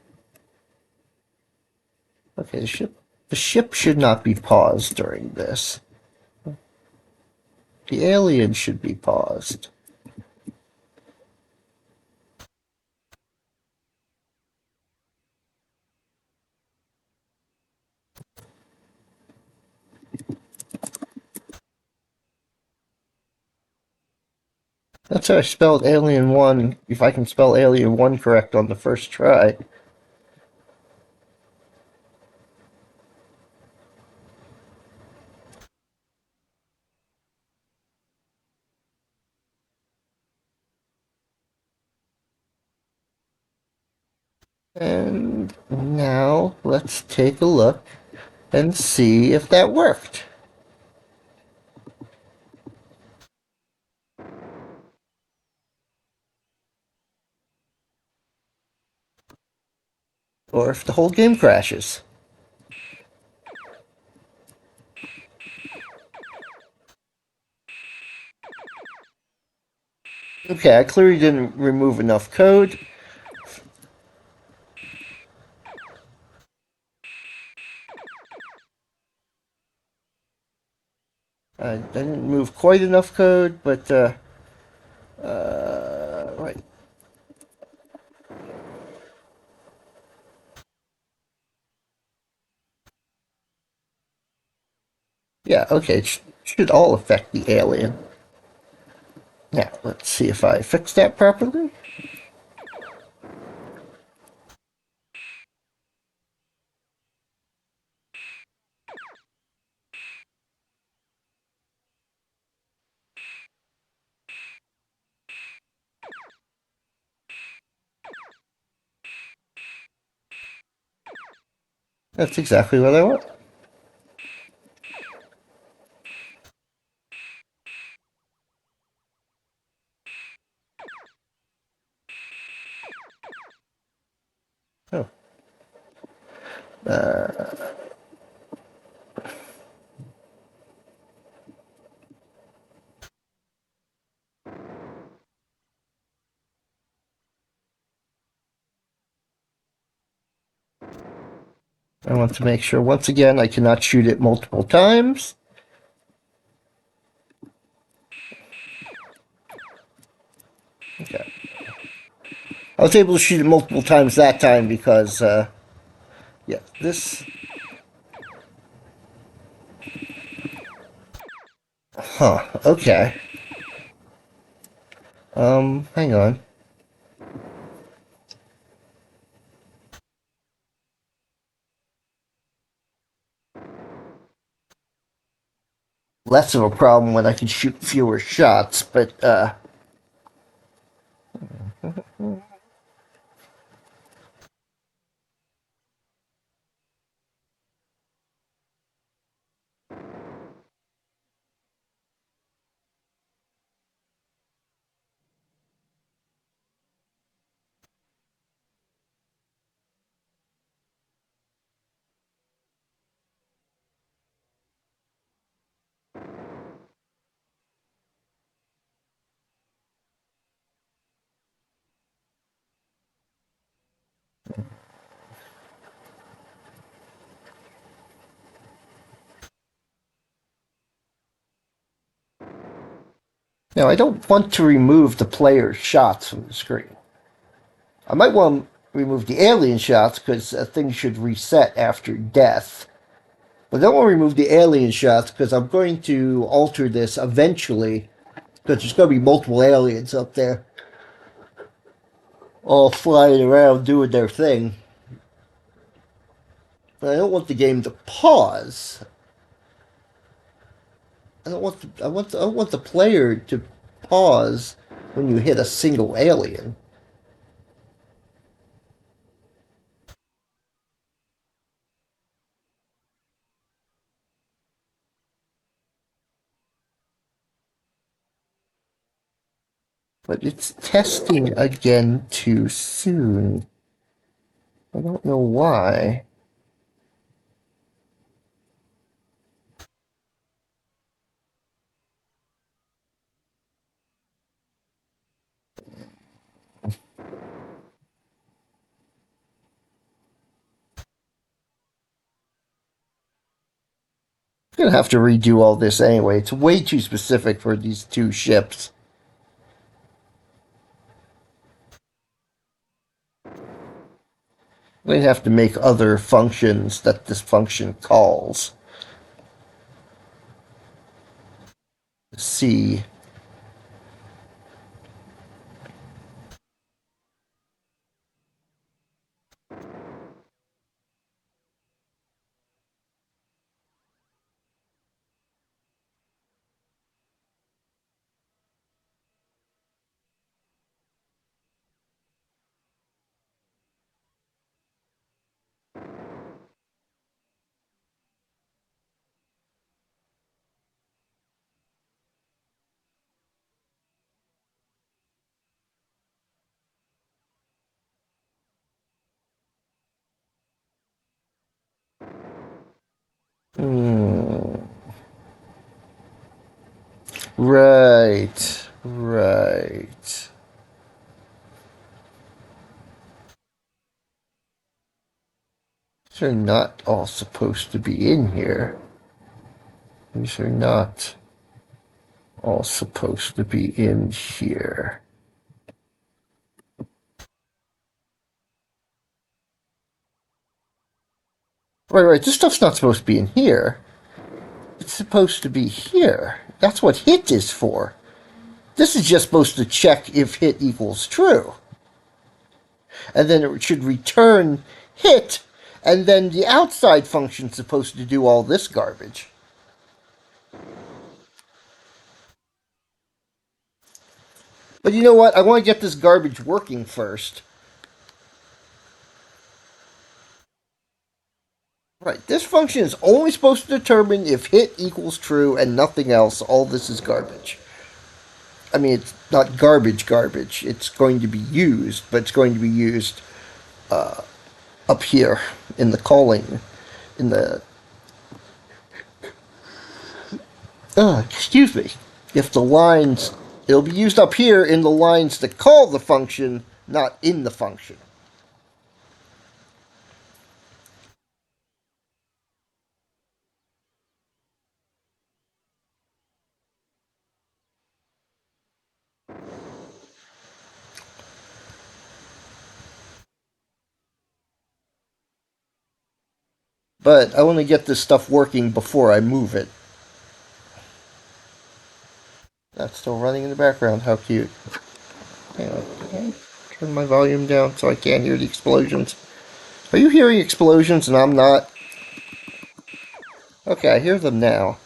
Okay, the ship should not be paused during this. The alien should be paused. That's how I spelled Alien 1, if I can spell Alien 1 correct on the first try. And now let's take a look and see if that worked. Or if the whole game crashes. Okay, I clearly didn't remove enough code. I didn't move quite enough code, but, right. Yeah, okay, it should all affect the alien. Now, let's see if I fix that properly. That's exactly what I want. Oh. I want to make sure, once again, I cannot shoot it multiple times. Okay. I was able to shoot it multiple times that time because, yeah, this... Huh, okay. Hang on. Less of a problem when I can shoot fewer shots, but, now I don't want to remove the player's shots from the screen. I might want to remove the alien shots because things should reset after death. But I don't want to remove the alien shots because I'm going to alter this eventually because there's going to be multiple aliens up there all flying around doing their thing. But I don't want the game to pause. I don't want the player to pause when you hit a single alien. But it's testing again too soon. I don't know why. I'm gonna have to redo all this anyway. It's way too specific for these two ships. We'd have to make other functions that this function calls. See. Hmm. Right. Right. These are not all supposed to be in here. These are not all supposed to be in here. Right, right. This stuff's not supposed to be in here. It's supposed to be here. That's what hit is for. This is just supposed to check if hit equals true. And then it should return hit, and then the outside function's supposed to do all this garbage. But you know what? I want to get this garbage working first. Right, this function is only supposed to determine if hit equals true and nothing else. All this is garbage. I mean, it's not garbage. It's going to be used, but it's going to be used up here in the calling, in the. Excuse me. If the lines, it'll be used up here in the lines that call the function, not in the function. But I want to get this stuff working before I move it. That's still running in the background. How cute. Hang on. Turn my volume down so I can't hear the explosions. Are you hearing explosions and I'm not? Okay, I hear them now.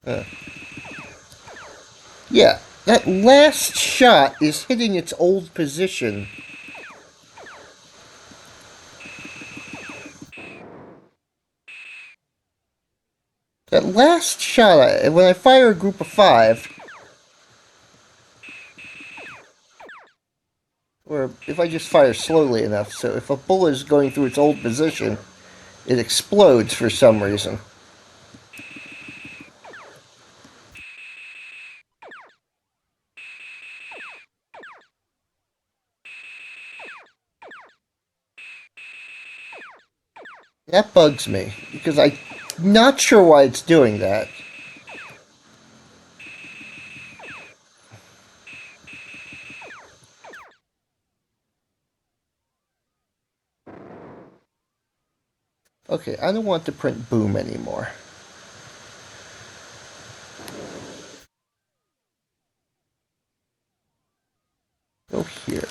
Uh, yeah, that last shot is hitting its old position. That last shot, when I fire a group of 5, or if I just fire slowly enough, so if a bullet is going through its old position, it explodes for some reason. That bugs me, because I'm not sure why it's doing that. Okay, I don't want to print boom anymore. Go here.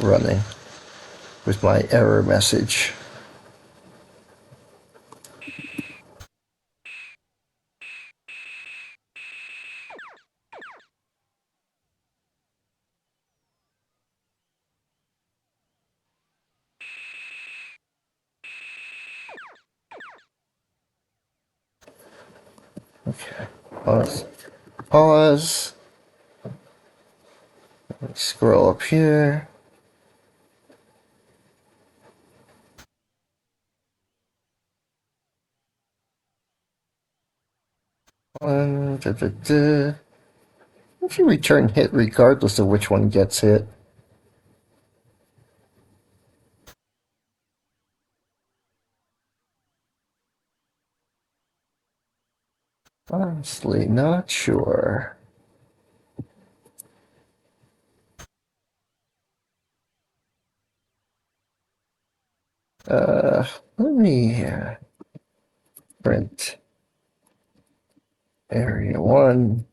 running with my error message. Okay, pause. Pause. Scroll up here. If you return hit regardless of which one gets hit. Honestly, not sure. Let me print area 1,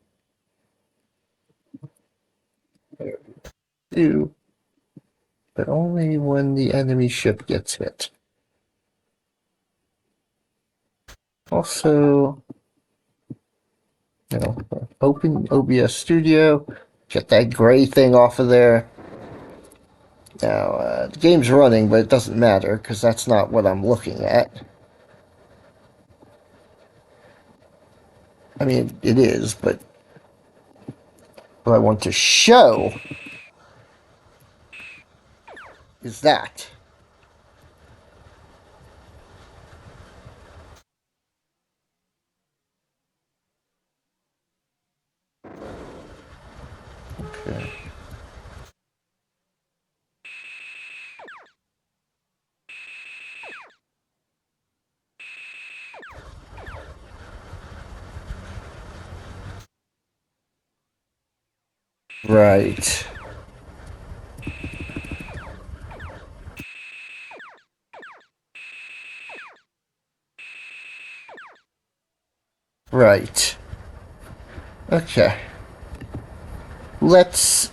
area 2, but only when the enemy ship gets hit. Also, open OBS Studio, get that gray thing off of there. Now, the game's running, but it doesn't matter because that's not what I'm looking at. I mean, it is, but what I want to show is that. Okay. Right. Right. Okay. Let's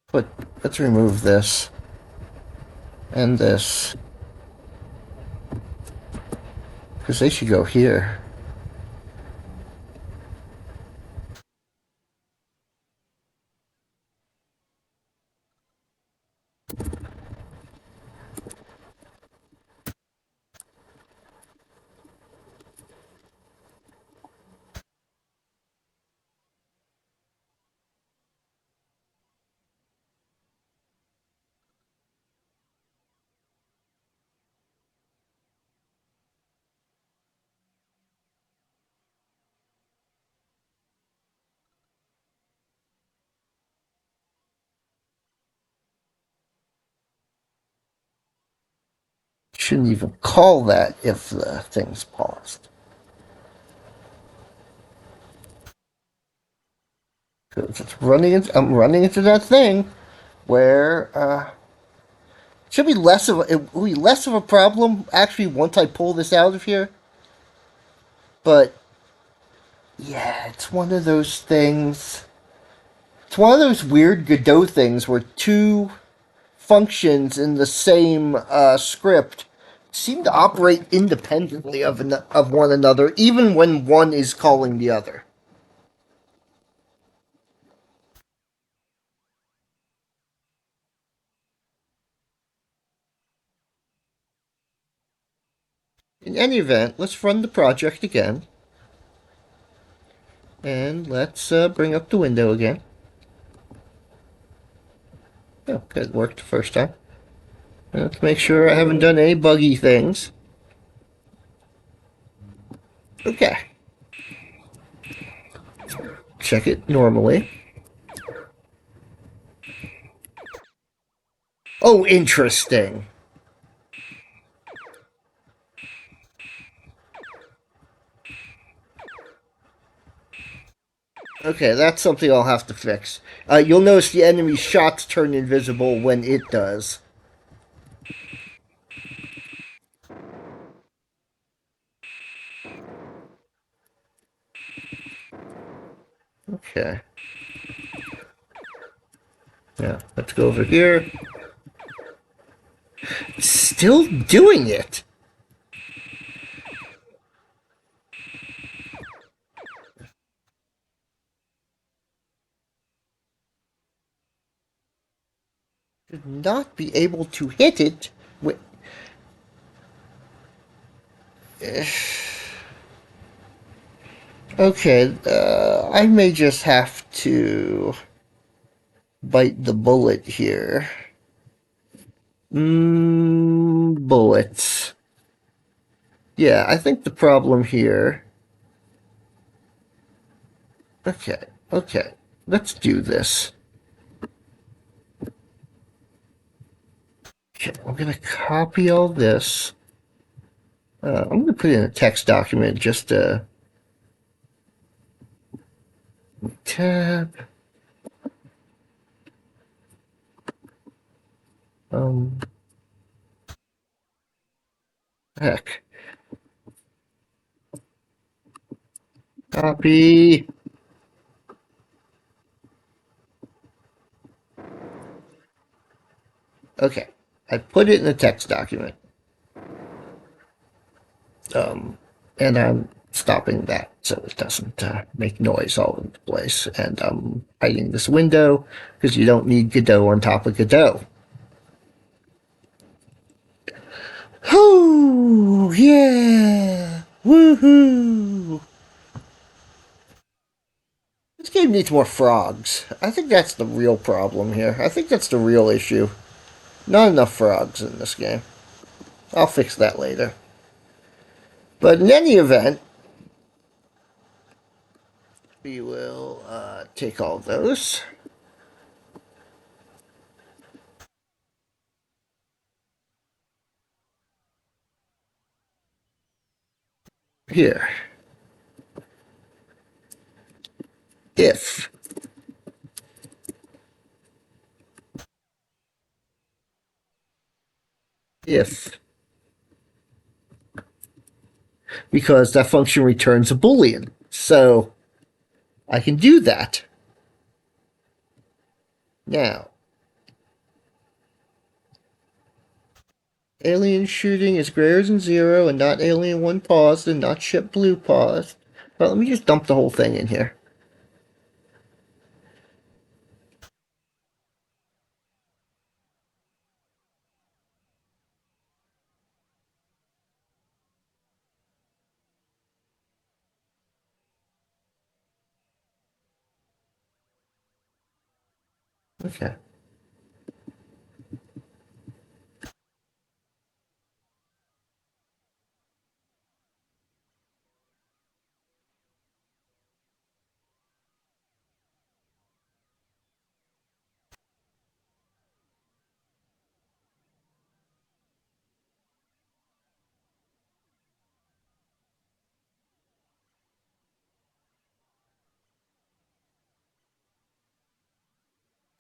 put let's remove this and this because they should go here. Shouldn't even call that if the thing's paused. Because I'm running into that thing where it should be it will be less of a problem actually once I pull this out of here. But yeah, it's one of those things. It's one of those weird Godot things where two functions in the same script seem to operate independently of one another, even when one is calling the other. In any event, let's run the project again. And let's bring up the window again. Oh, good, worked the first time. Let's make sure I haven't done any buggy things. Okay. Check it normally. Oh, interesting. Okay, that's something I'll have to fix. You'll notice the enemy's shots turn invisible when it does. Okay. Yeah, let's go over here. Still doing it. Should not be able to hit it. With... Okay, I may just have to bite the bullet here. Bullets. Yeah, I think the problem here. Okay, okay, let's do this. Okay, I'm gonna copy all this. I'm gonna put it in a text document just to tab. Um, heck. Copy. Okay, I put it in a text document. Um, and I'm stopping that so it doesn't make noise all over the place. And I'm hiding this window because you don't need Godot on top of Godot. Oh, yeah! Woohoo! This game needs more frogs. I think that's the real problem here. I think that's the real issue. Not enough frogs in this game. I'll fix that later. But in any event, we will take all those. Here. If. If. Because that function returns a boolean. So I can do that. Now, alien shooting is greater than 0 and not alien 1 paused and not ship blue paused. But let me just dump the whole thing in here. Okay.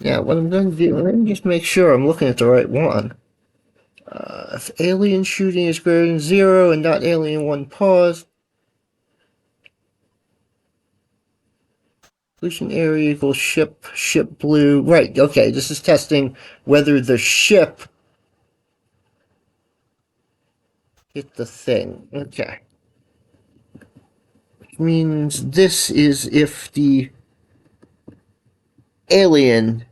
Yeah, what I'm going to do, let me just make sure I'm looking at the right one. If alien shooting is greater than 0 and not alien 1 paused, solution area equals ship blue. Right, okay, this is testing whether the ship hit the thing. Okay. Which means this is if the alien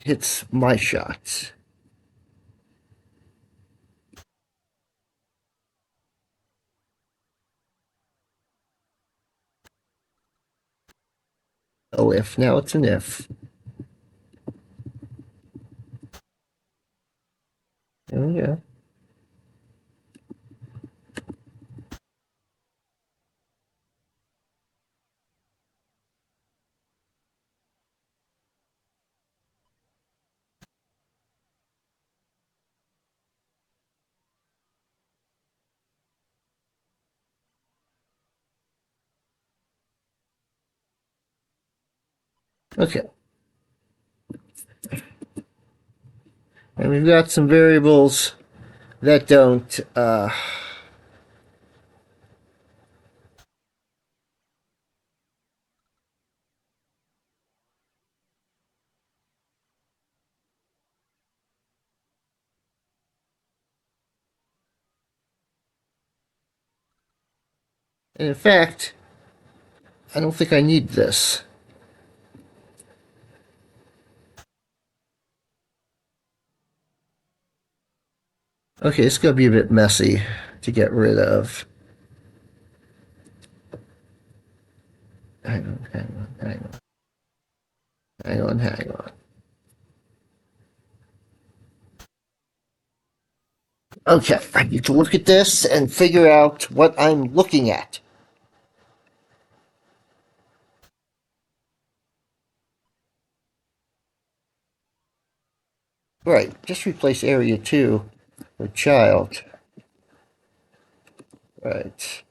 hits my shots. Oh, if. Now it's an if. Oh, yeah. Okay. And we've got some variables that don't And in fact, I don't think I need this. Okay, it's gonna be a bit messy to get rid of. Hang on, hang on, hang on, hang on, hang on. Okay, I need to look at this and figure out what I'm looking at. Right, just replace area 2 with child. Right.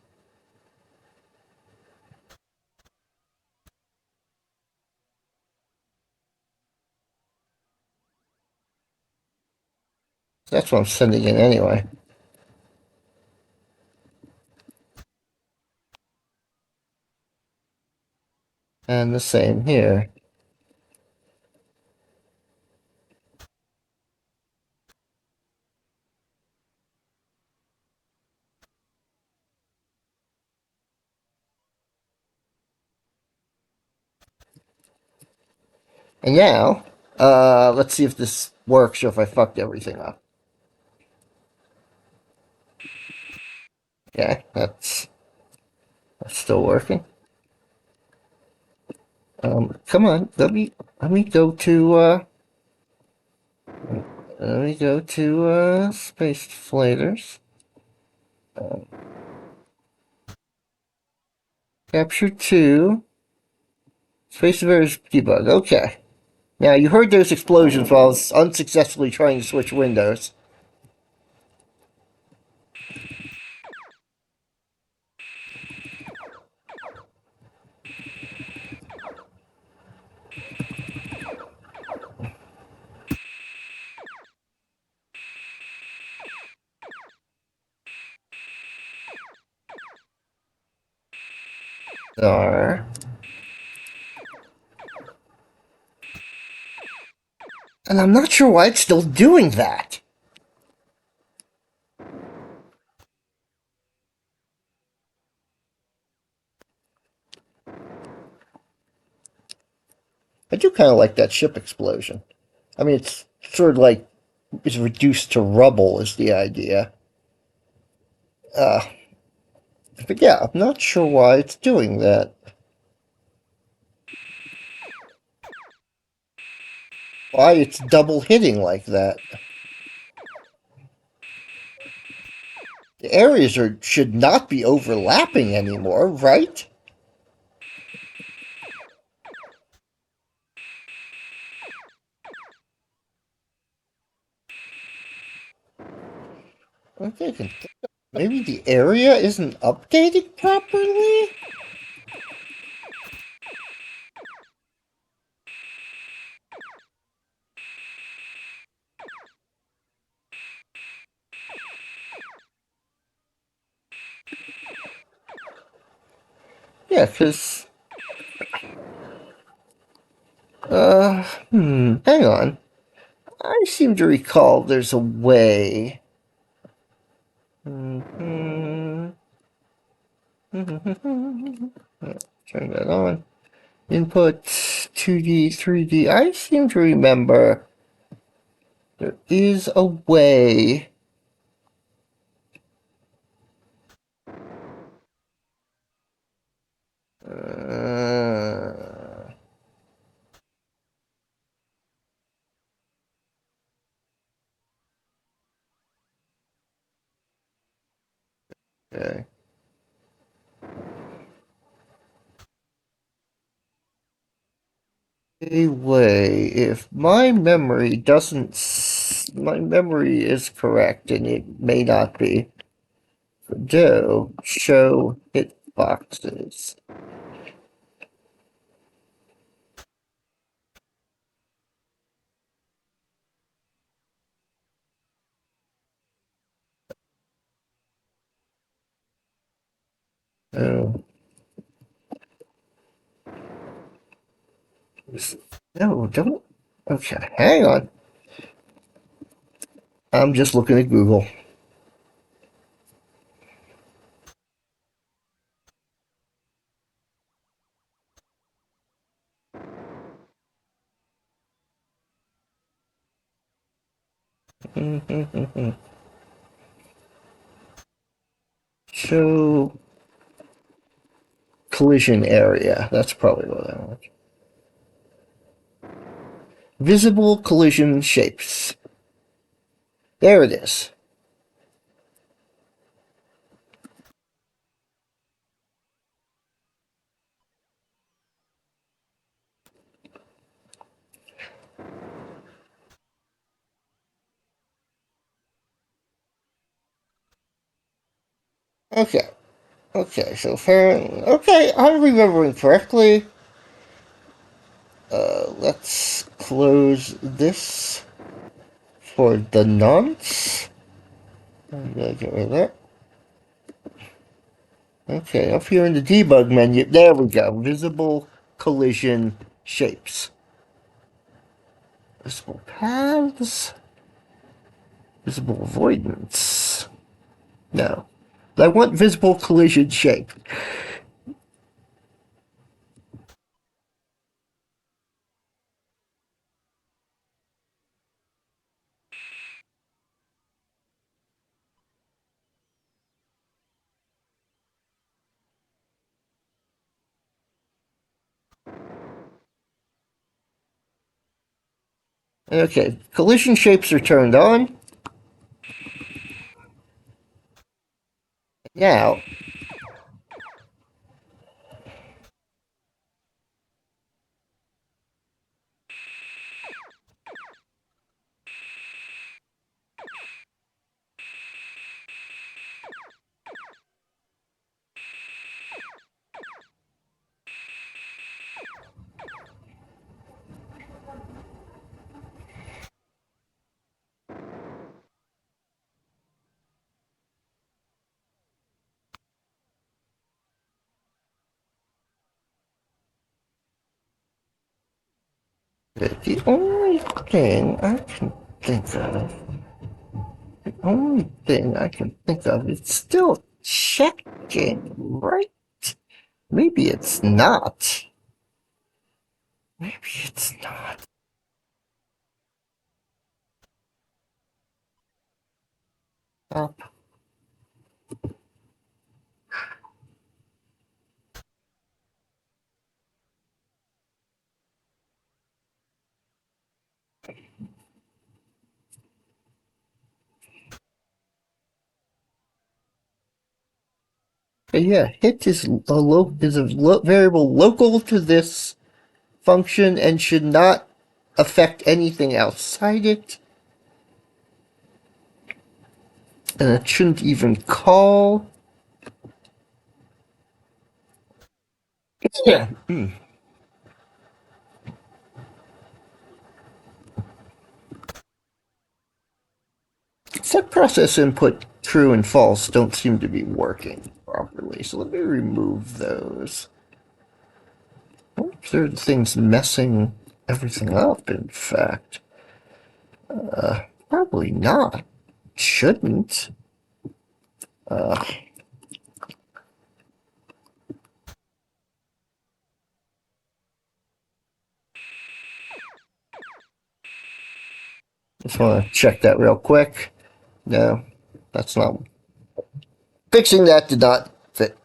That's what I'm sending in anyway. And the same here. And now, let's see if this works or if I fucked everything up. Yeah, that's still working. Come on, let me go to Space Flaters. Capture 2. Space Invaders debug. Okay. Now you heard those explosions while I was unsuccessfully trying to switch windows. Are. And I'm not sure why it's still doing that. I do kind of like that ship explosion. I mean, it's sort of like it's reduced to rubble is the idea. Uh, but yeah, I'm not sure why it's doing that. Why it's double hitting like that. The areas should not be overlapping anymore, right? Okay, maybe the area isn't updated properly? Yeah, because, hang on. I seem to recall there's a way. Mhm. Turn that on. Input 2D, 3D. I seem to remember there is a way. Uh, okay. A way, if my memory is correct, and it may not be. Do show hitboxes. Oh, no, don't. Okay, hang on. I'm just looking at Google. Show collision area. That's probably what I want. Visible collision shapes. There it is. Okay. Okay, so fair. Okay, I'm remembering correctly. Let's close this for the nonce. I'm gonna get rid of that. Okay, up here in the debug menu, there we go. Visible collision shapes. Visible paths. Visible avoidance. No. I want visible collision shape. Okay, collision shapes are turned on. Now, the only thing I can think of, the only thing I can think of, it's still checking, right? Maybe it's not. Maybe it's not. Up. But yeah, hit is a variable local to this function and should not affect anything outside it. And it shouldn't even call. Yeah. Set process input true and false don't seem to be working properly, so let me remove those. There are things messing everything up, in fact. Probably not. Shouldn't. Uh, just want to check that real quick. No, that's not. Fixing that did not fit.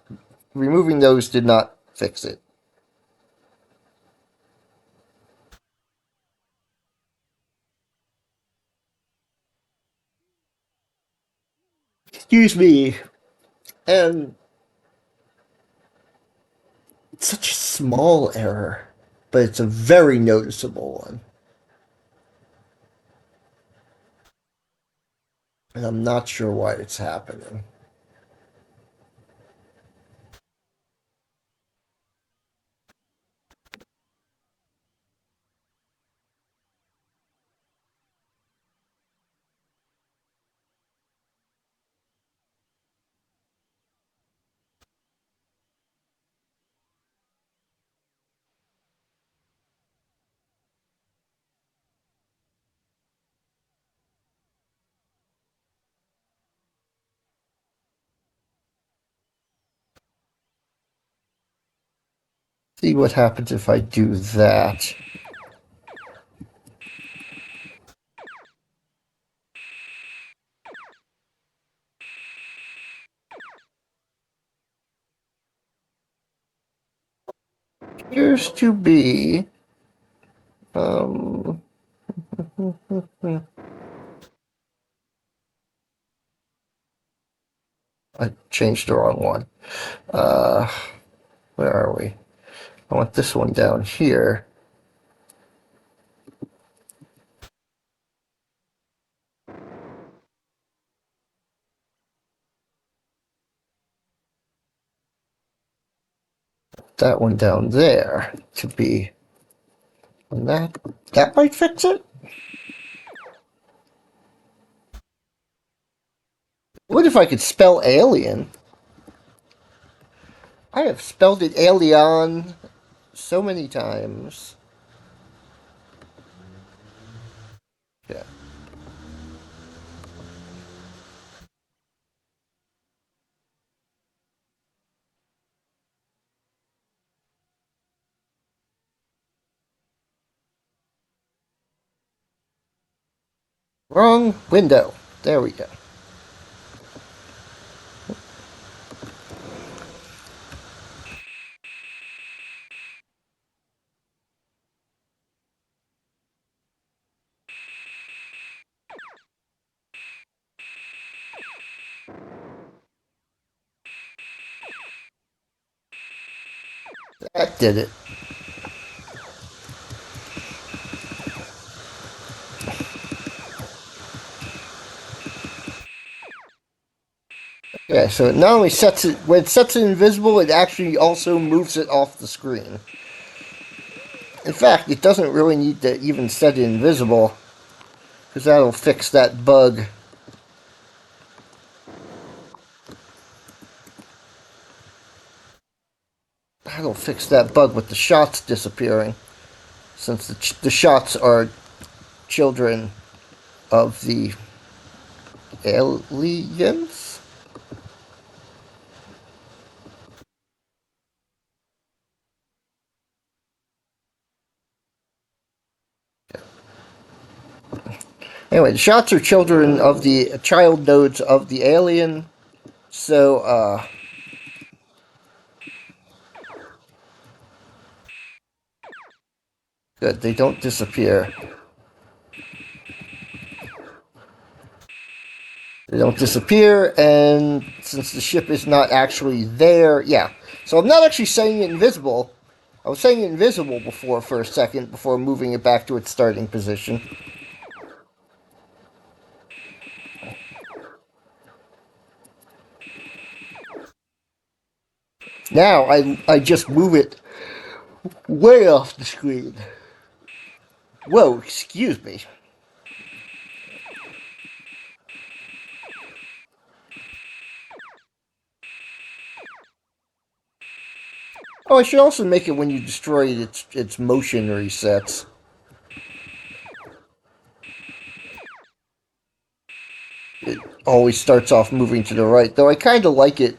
Removing those did not fix it. Excuse me. And it's such a small error, but it's a very noticeable one. And I'm not sure why it's happening. See what happens if I do that. appears to be um I changed the wrong one. Uh where are we? I want this one down here. That one down there to be on that. That might fix it. What if I could spell alien? I have spelled it alien so many times. Yeah. Wrong window. There we go. That did it. Yeah, so it not only sets it, when it sets it invisible, it actually also moves it off the screen. In fact, it doesn't really need to even set it invisible, because that'll fix that bug. That'll fix that bug with the shots disappearing, since the shots are children of the aliens. Anyway, the shots are children of the child nodes of the alien. So, good. They don't disappear. They don't disappear, and since the ship is not actually there, yeah. So I'm not actually saying it invisible. I was saying it invisible before for a second before moving it back to its starting position. Now I just move it way off the screen. Whoa, excuse me. Oh, I should also make it when you destroy it, its motion resets. It always starts off moving to the right, though I kind of like it.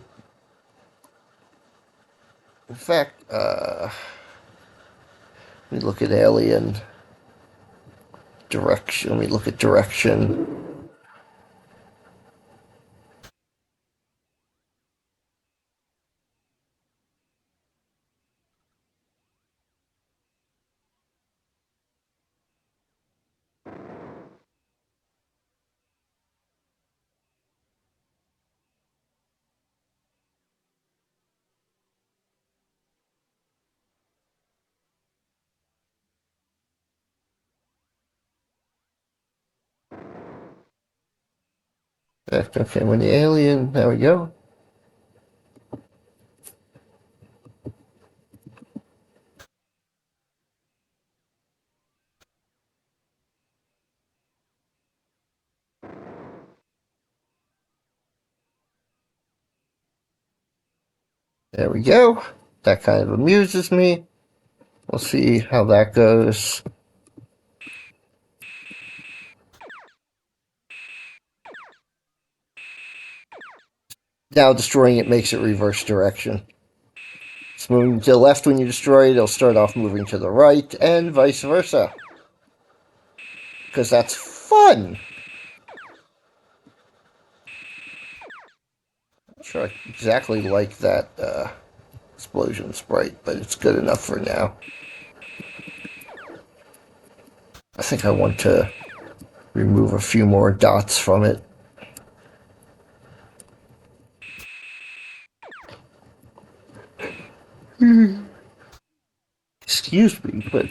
In fact, let me look at Alien direction. Let me look at direction. Okay, when the alien, there we go. There we go. That kind of amuses me. We'll see how that goes. Now destroying it makes it reverse direction. It's moving to the left when you destroy it, it'll start off moving to the right, and vice versa. Because that's fun! I'm sure I exactly like that, explosion sprite, but it's good enough for now. I think I want to remove a few more dots from it. Excuse me, but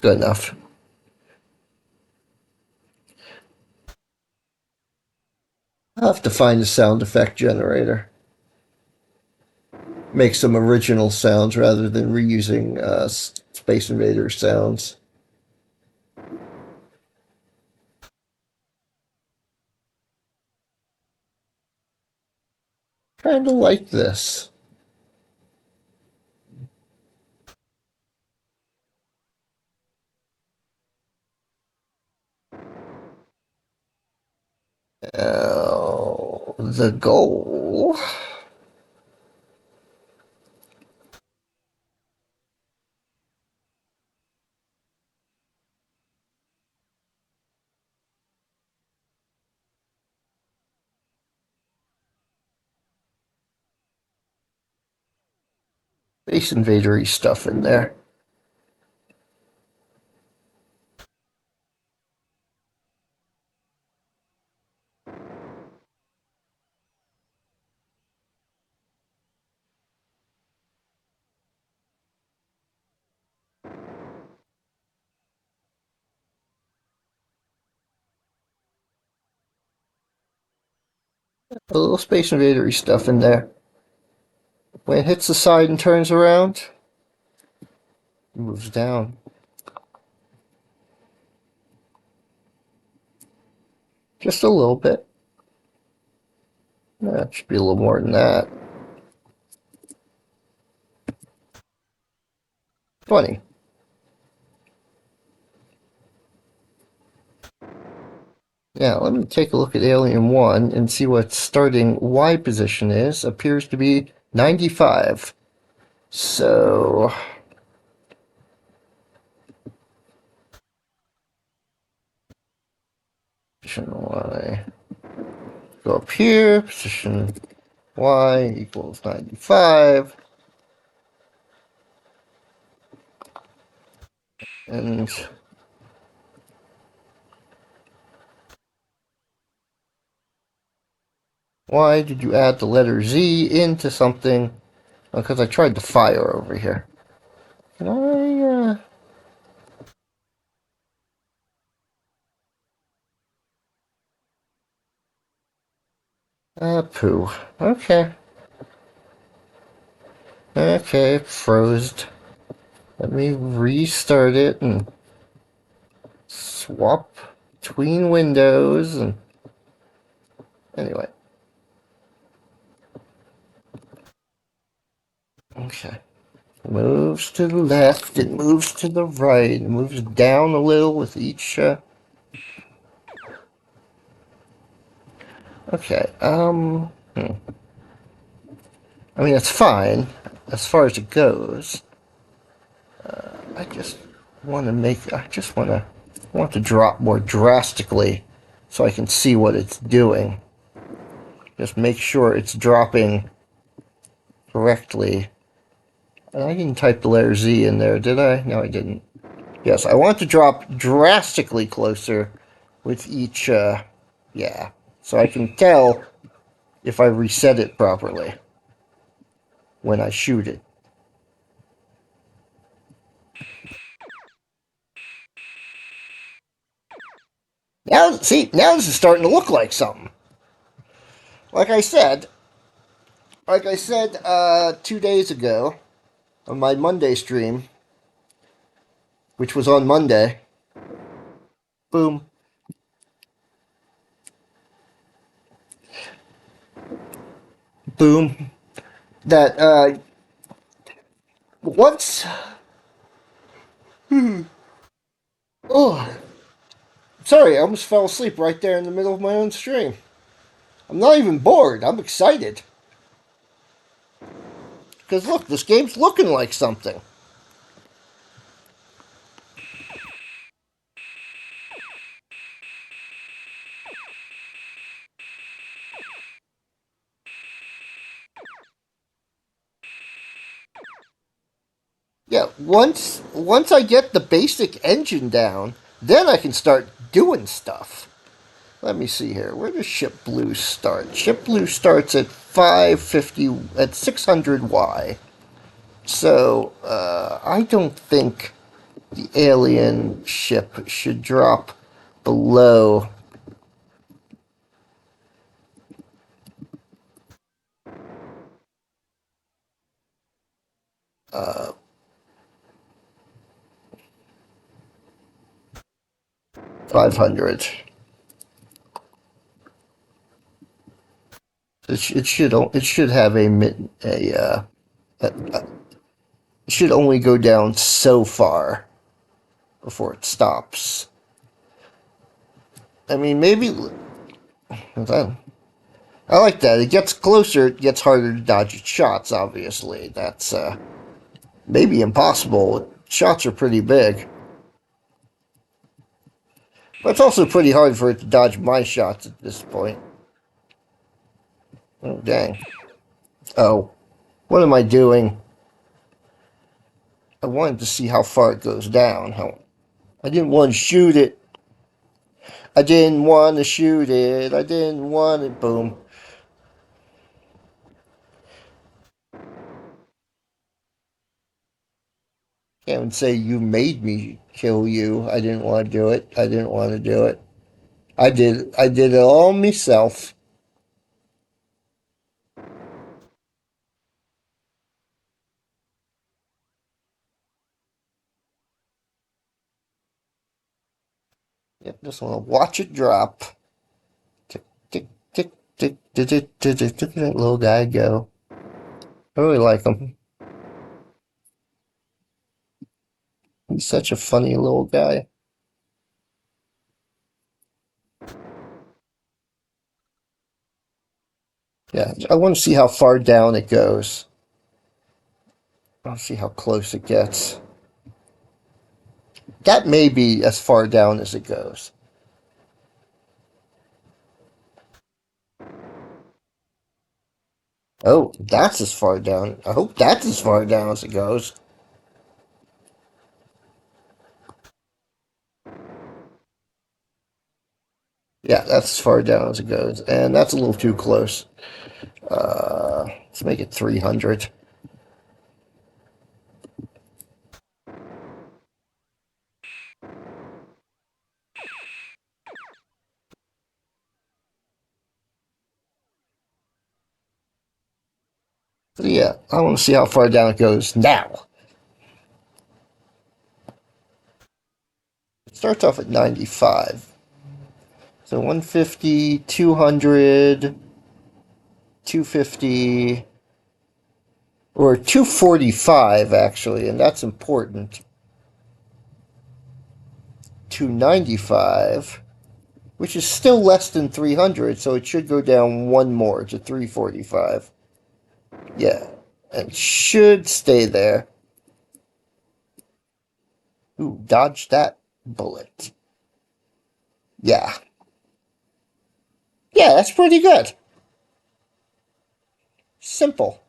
good enough. I'll have to find a sound effect generator. Make some original sounds rather than reusing Space Invaders sounds. Kinda like this. The goal. Space Invader-y stuff in there. A little Space Invader-y stuff in there. When it hits the side and turns around, it moves down. Just a little bit. That should be a little more than that. Funny. Now, let me take a look at Alien 1 and see what starting Y position is. Appears to be 95. So, position Y. Go up here, position Y equals 95. And why did you add the letter Z into something? Because I tried to fire over here. Can poo. Okay. Okay, it froze. Let me restart it and swap between windows and anyway. Okay. Moves to the left, it moves to the right, it moves down a little with each okay. I mean it's fine as far as it goes. I just want to make I just want to drop more drastically so I can see what it's doing. Just make sure it's dropping correctly. And I didn't type the letter Z in there, did I? No, I didn't. Yes, I want to drop drastically closer with each, yeah. So I can tell if I reset it properly when I shoot it. Now, see, now this is starting to look like something. Like I said, 2 days ago on my Monday stream, which was on Monday, boom, boom, that, once, oh, sorry, I almost fell asleep right there in the middle of my own stream. I'm not even bored, I'm excited. Because look, this game's looking like something. Yeah, once I get the basic engine down, then I can start doing stuff. Let me see here. Where does Ship Blue start? Ship Blue starts at 550 at 600Y. So I don't think the alien ship should drop below 500. It should have a it should only go down so far before it stops. I mean, maybe I like that. It gets closer, it gets harder to dodge its shots. Obviously, that's maybe impossible. Shots are pretty big, but it's also pretty hard for it to dodge my shots at this point. Oh dang! Oh, what am I doing? I wanted to see how far it goes down. I didn't want to shoot it. I didn't want to shoot it. I didn't want it. Boom. Can't even say you made me kill you. I didn't want to do it. I didn't want to do it. I did it all myself. Yep, just want to watch it drop. Tick, tick, tick, tick, tick, tick, tick, tick, tick, that little guy go. I really like him. He's such a funny little guy. Yeah, I want to see how far down it goes. I want to see how close it gets. That may be as far down as it goes. Oh, that's as far down. I hope that's as far down as it goes. Yeah, that's as far down as it goes. And that's a little too close. Let's make it 300. So yeah, I want to see how far down it goes now. It starts off at 95. So 150, 200, 250, or 245 actually, and that's important. 295, which is still less than 300, so it should go down one more to 345. Yeah, and should stay there. Ooh, dodge that bullet. Yeah. Yeah, that's pretty good. Simple.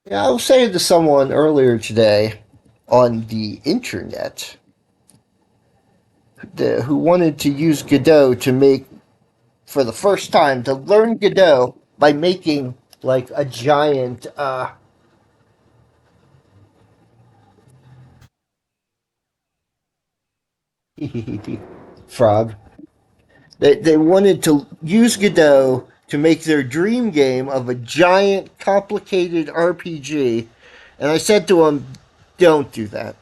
Yeah, I was saying to someone earlier today on the internet who wanted to use Godot to make, for the first time, to learn Godot by making like a giant frog. They wanted to use Godot to make their dream game of a giant, complicated RPG. And I said to them, don't do that.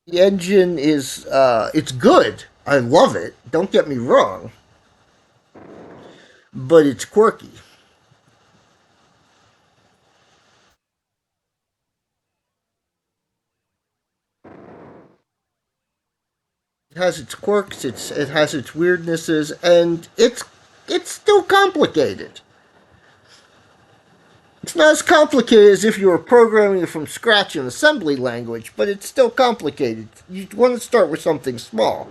The engine is, it's good. I love it. Don't get me wrong. But it's quirky. It has its quirks, it has its weirdnesses, and it's still complicated. It's not as complicated as if you were programming it from scratch in assembly language, but it's still complicated. You want to start with something small,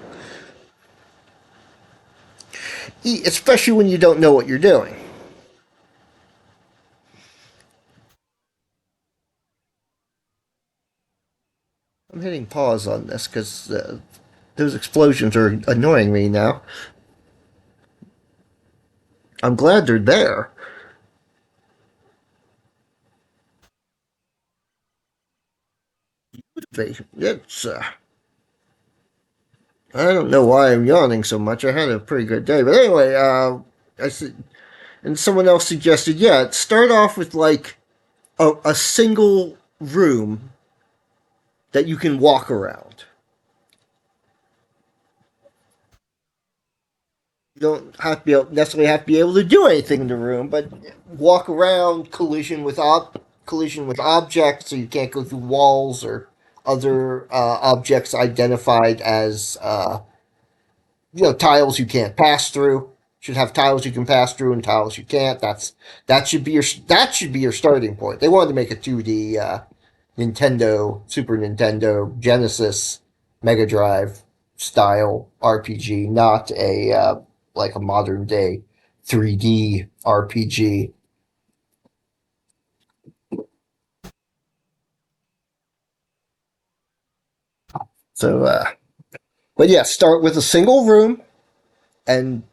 especially when you don't know what you're doing. I'm hitting pause on this because those explosions are annoying me now. I'm glad they're there. It's I don't know why I'm yawning so much. I had a pretty good day, but anyway, I said, and someone else suggested, yeah, start off with like a single room that you can walk around. You don't have to be necessarily have to be able to do anything in the room, but walk around, collision with objects, so you can't go through walls or other objects identified as tiles you can't pass through. Should have tiles you can pass through and tiles you can't. That should be your starting point. They wanted to make a 2D Nintendo, Super Nintendo, Genesis, Mega Drive style RPG, not a like a modern day 3D RPG. So, but yeah, start with a single room and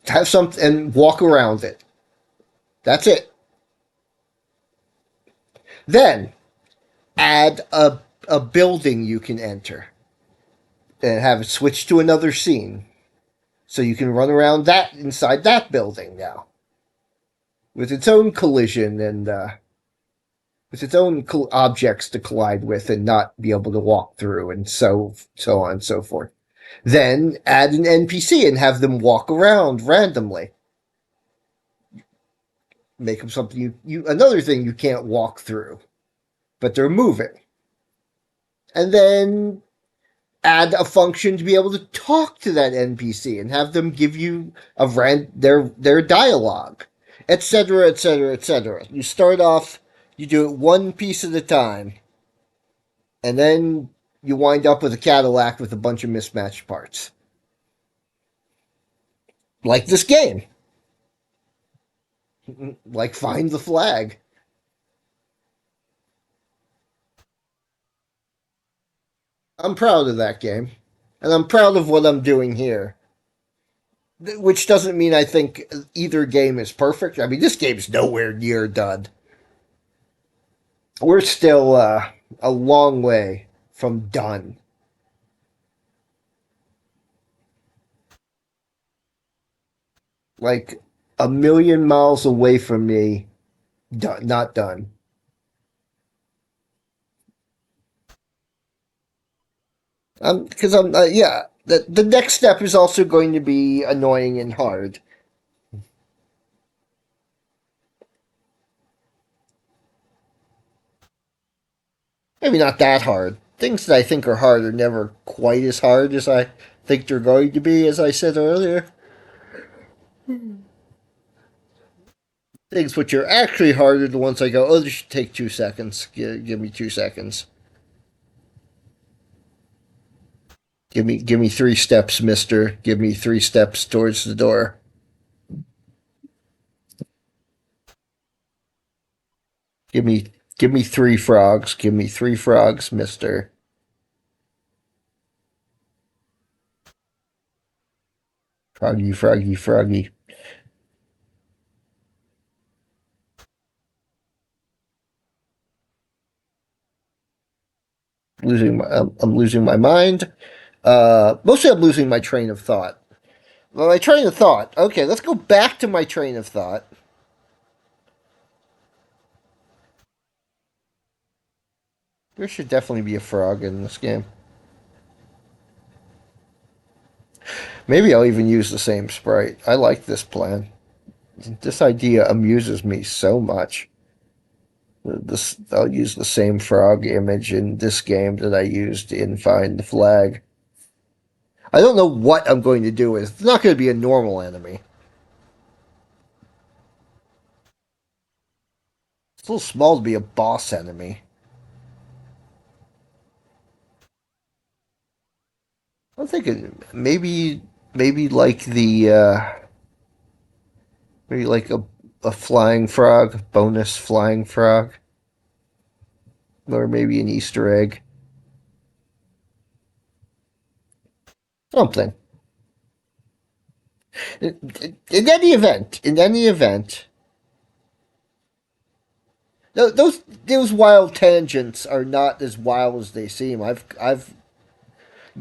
have some and walk around it. That's it. Then add a building you can enter and have it switch to another scene, so you can run around that inside that building now with its own collision and with its own objects to collide with and not be able to walk through, and so on and so forth. Then add an NPC and have them walk around randomly. Make them something you another thing you can't walk through, but they're moving. And then add a function to be able to talk to that NPC and have them give you their dialogue, etc., etc., etc. You start off, you do it one piece at a time, and then you wind up with a Cadillac with a bunch of mismatched parts, like this game, like Find the Flag. I'm proud of that game, and I'm proud of what I'm doing here. Which doesn't mean I think either game is perfect. I mean, this game's nowhere near done. We're still a long way from done. Like a million miles away from me, done, not done. Because yeah. The next step is also going to be annoying and hard. Maybe not that hard. Things that I think are hard are never quite as hard as I think they're going to be, as I said earlier. Things which are actually harder, the ones I go, oh, this should take 2 seconds. Give me 2 seconds. Give me 3 steps, mister. Give me 3 steps towards the door. Give me give me 3 frogs. Give me 3 frogs, mister. Froggy, froggy, froggy. I'm losing my mind. Mostly I'm losing my train of thought. Well, my train of thought. Okay, let's go back to my train of thought. There should definitely be a frog in this game. Maybe I'll even use the same sprite. I like this plan. This idea amuses me so much. This I'll use the same frog image in this game that I used in Find the Flag. I don't know what I'm going to do with it. It's not going to be a normal enemy. It's a little small to be a boss enemy. I'm thinking maybe like the maybe like a flying frog, bonus flying frog, or maybe an Easter egg, something. In any event, those wild tangents are not as wild as they seem. I've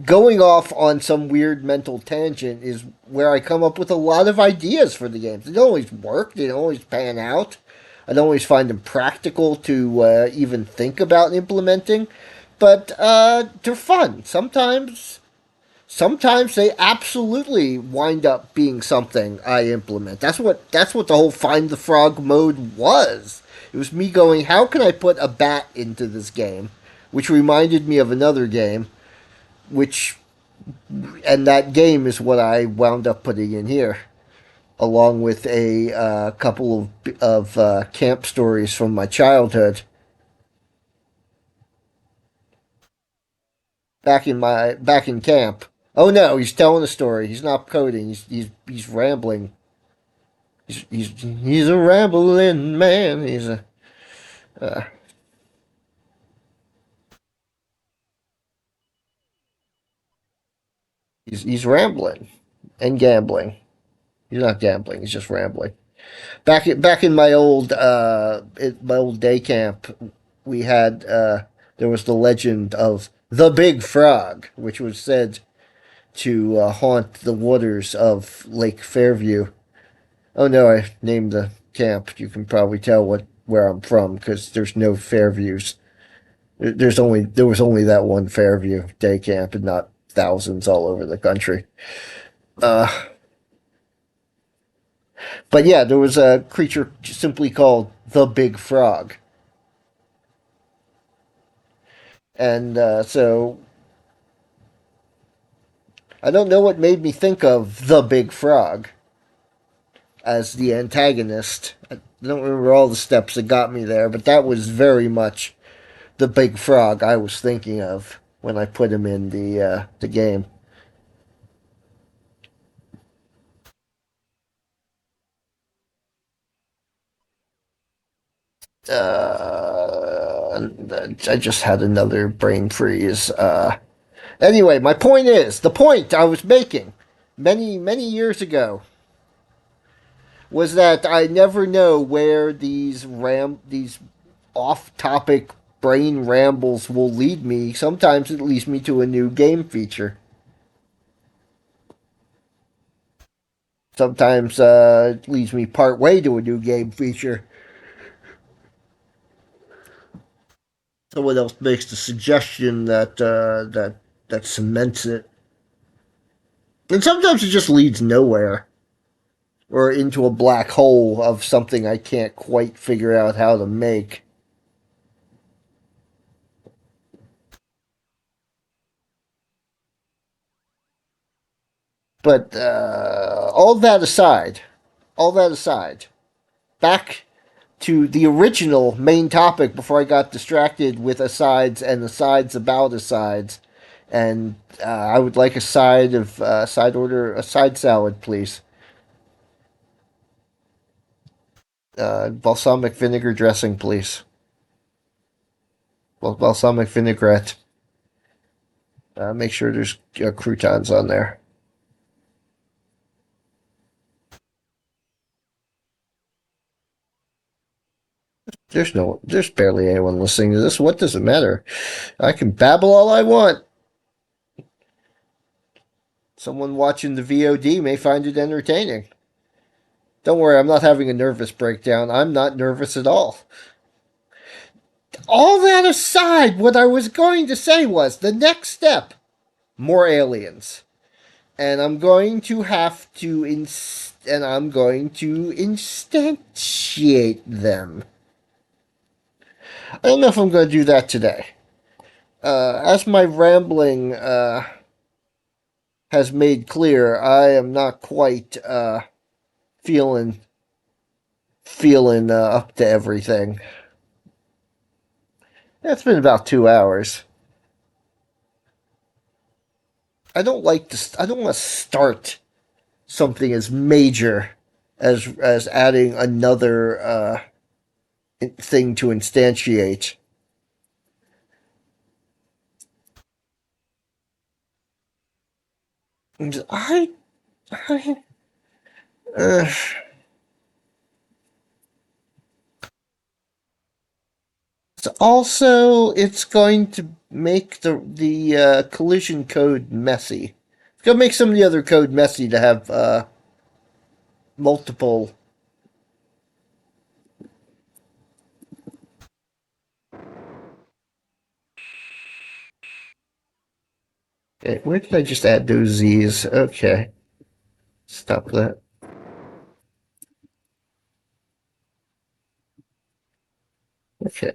going off on some weird mental tangent is where I come up with a lot of ideas for the games. They don't always work. They don't always pan out. I don't always find them practical to even think about implementing, but they're fun. Sometimes they absolutely wind up being something I implement. That's what the whole find the frog mode was. It was me going, how can I put a bat into this game, which reminded me of another game, which and that game is what I wound up putting in here, along with a couple of camp stories from my childhood. Back in camp. Oh no, he's telling a story. He's not coding. He's rambling. He's a rambling man. Uh, he's rambling and gambling. He's not gambling. He's just rambling. Back in my old day camp, we had there was the legend of the Big Frog, which was said to haunt the waters of Lake Fairview. Oh no, I named the camp. You can probably tell where I'm from because there's no Fairviews. There was only that one Fairview day camp, and not thousands all over the country. Uh, but yeah, there was a creature simply called the Big Frog, and so I don't know what made me think of the Big Frog as the antagonist. I don't remember all the steps that got me there, but that was very much the Big Frog I was thinking of when I put him in the game. I just had another brain freeze. Anyway, my point is the point I was making many years ago was that I never know where these off topic brain rambles will lead me. Sometimes it leads me to a new game feature. Sometimes it leads me part way to a new game feature. Someone else makes the suggestion that cements it, and sometimes it just leads nowhere or into a black hole of something I can't quite figure out how to make. But all that aside, back to the original main topic before I got distracted with asides and asides about asides. And I would like a side of a side salad, please. Balsamic vinegar dressing, please. Balsamic vinaigrette. Make sure there's croutons on there. There's barely anyone listening to this. What does it matter? I can babble all I want. Someone watching the VOD may find it entertaining. Don't worry, I'm not having a nervous breakdown. I'm not nervous at all. All that aside, what I was going to say was the next step more aliens. And I'm going to have to and I'm going to instantiate them. I don't know if I'm going to do that today. As my rambling has made clear, I am not quite feeling up to everything. It's been about 2 hours. I don't want to start something as major as adding another thing to instantiate. I, I uh, also it's going to make the collision code messy. It's gonna make some of the other code messy to have multiple. Okay, where did I just add those Z's? Okay, stop that. Okay,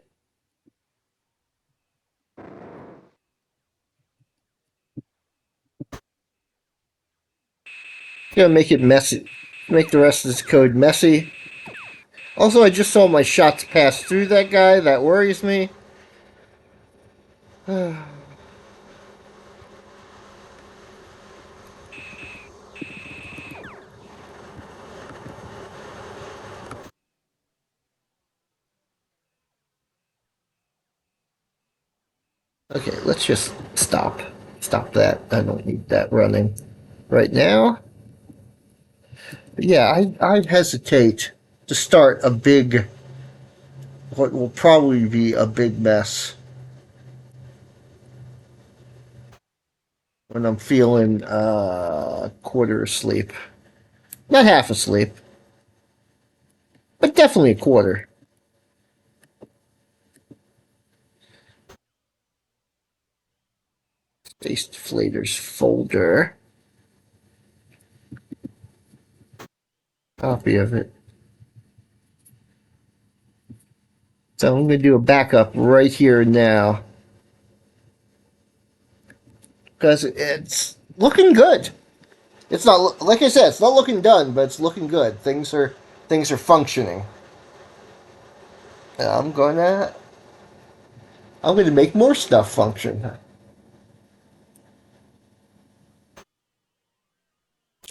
gonna make it messy. Make the rest of this code messy. Also, I just saw my shots pass through that guy. That worries me. Okay, let's just stop. Stop that. I don't need that running right now. But yeah, I'd hesitate to start what will probably be a big mess when I'm feeling quarter asleep. Not half asleep, but definitely a quarter. Space Deflators folder. Copy of it. So I'm going to do a backup right here now because it's looking good. It's not like I said, it's not looking done, but it's looking good. Things are functioning. I'm going to make more stuff function.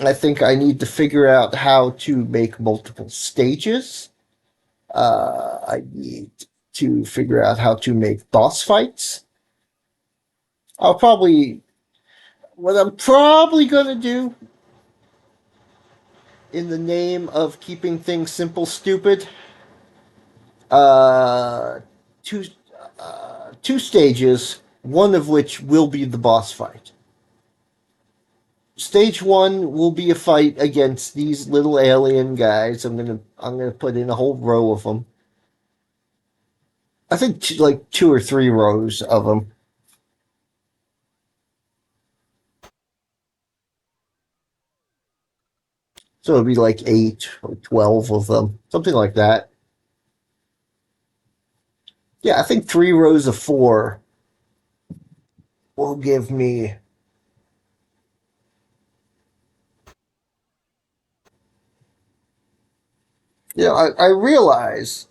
I think I need to figure out how to make multiple stages. I need to figure out how to make boss fights. I'll probably what I'm probably going to do in the name of keeping things simple, stupid. Uh, two two stages, one of which will be the boss fight. Stage one will be a fight against these little alien guys. I'm gonna put in a whole row of them. I think like 2 or 3 rows of them. So it'll be like 8 or 12 of them, something like that. Yeah, I think 3 rows of 4 will give me. I realize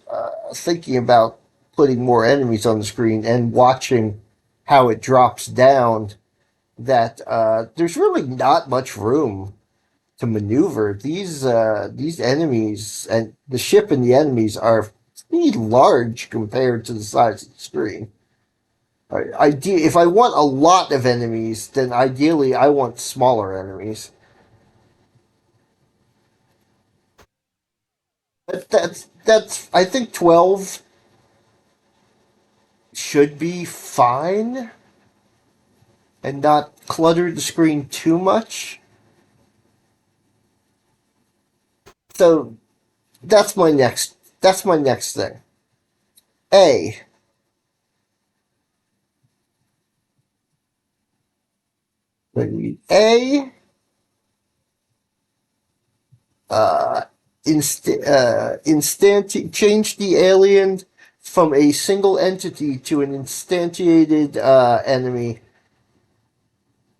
thinking about putting more enemies on the screen and watching how it drops down that there's really not much room to maneuver. These enemies and the ship and the enemies are pretty large compared to the size of the screen. If I want a lot of enemies, then ideally I want smaller enemies. That's I think 12 should be fine and not clutter the screen too much. So that's my next thing. A A uh change the alien from a single entity to an instantiated enemy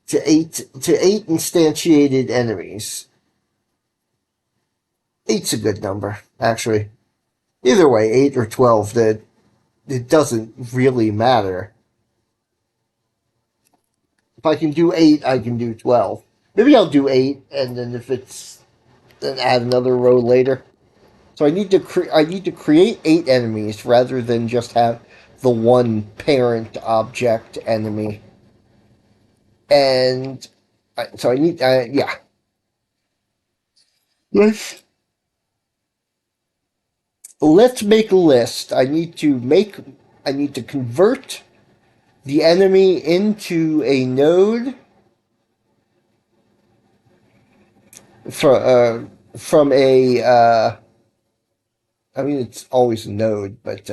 to eight instantiated enemies. Eight's a good number, actually. Either way, 8 or 12 did. it doesn't really matter. If I can do 8, I can do 12. Maybe I'll do 8, and then if it's then add another row later. So I need to create 8 enemies rather than just have the one parent object enemy. And so I need yeah. Let's let's make a list. I need to convert the enemy into a node from a I mean it's always a node, but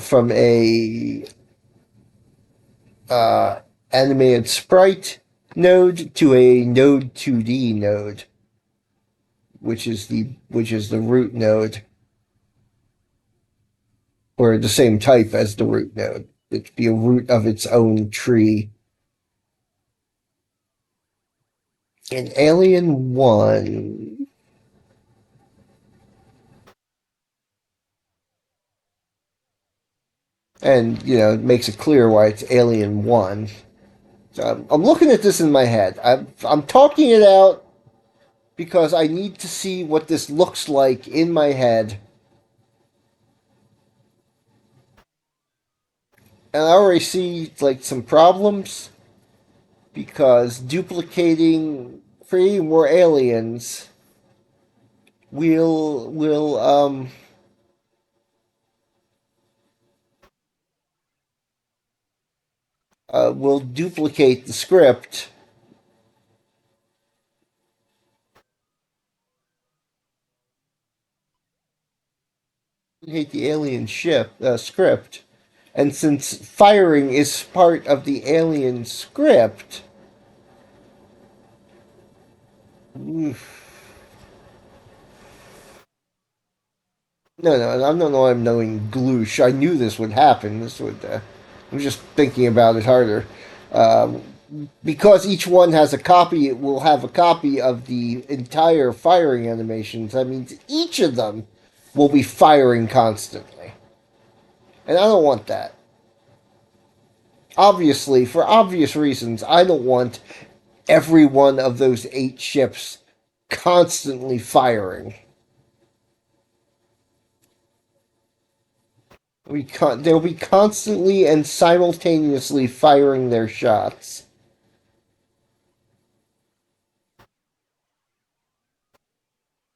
from a uh, animated sprite node to a node 2D node, which is the root node, or the same type as the root node. It'd be a root of its own tree. In Alien One, and it makes it clear why it's Alien One. So I'm looking at this in my head. I'm talking it out because I need to see what this looks like in my head. And I already see like some problems because duplicating, creating more aliens will duplicate the script. Duplicate the alien ship script, and since firing is part of the alien script, oof, no, I'm not. I'm knowing gloosh. I knew this would happen. This would. I'm just thinking about it harder. Um, because each one has a copy, it will have a copy of the entire firing animations. That means each of them will be firing constantly. And I don't want that. Obviously, for obvious reasons, I don't want every one of those 8 ships constantly firing. They'll be constantly and simultaneously firing their shots.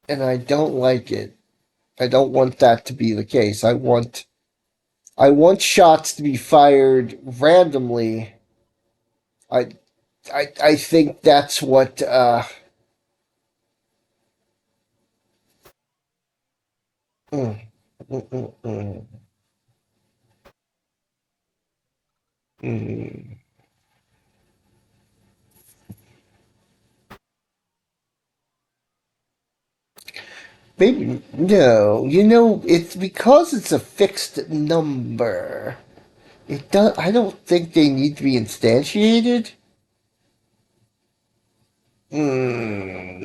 And I don't like it. I don't want that to be the case. I want shots to be fired randomly. I I think that's what mm, mm, mm, mm, mm. Maybe no. It's because it's a fixed number. It does. I don't think they need to be instantiated.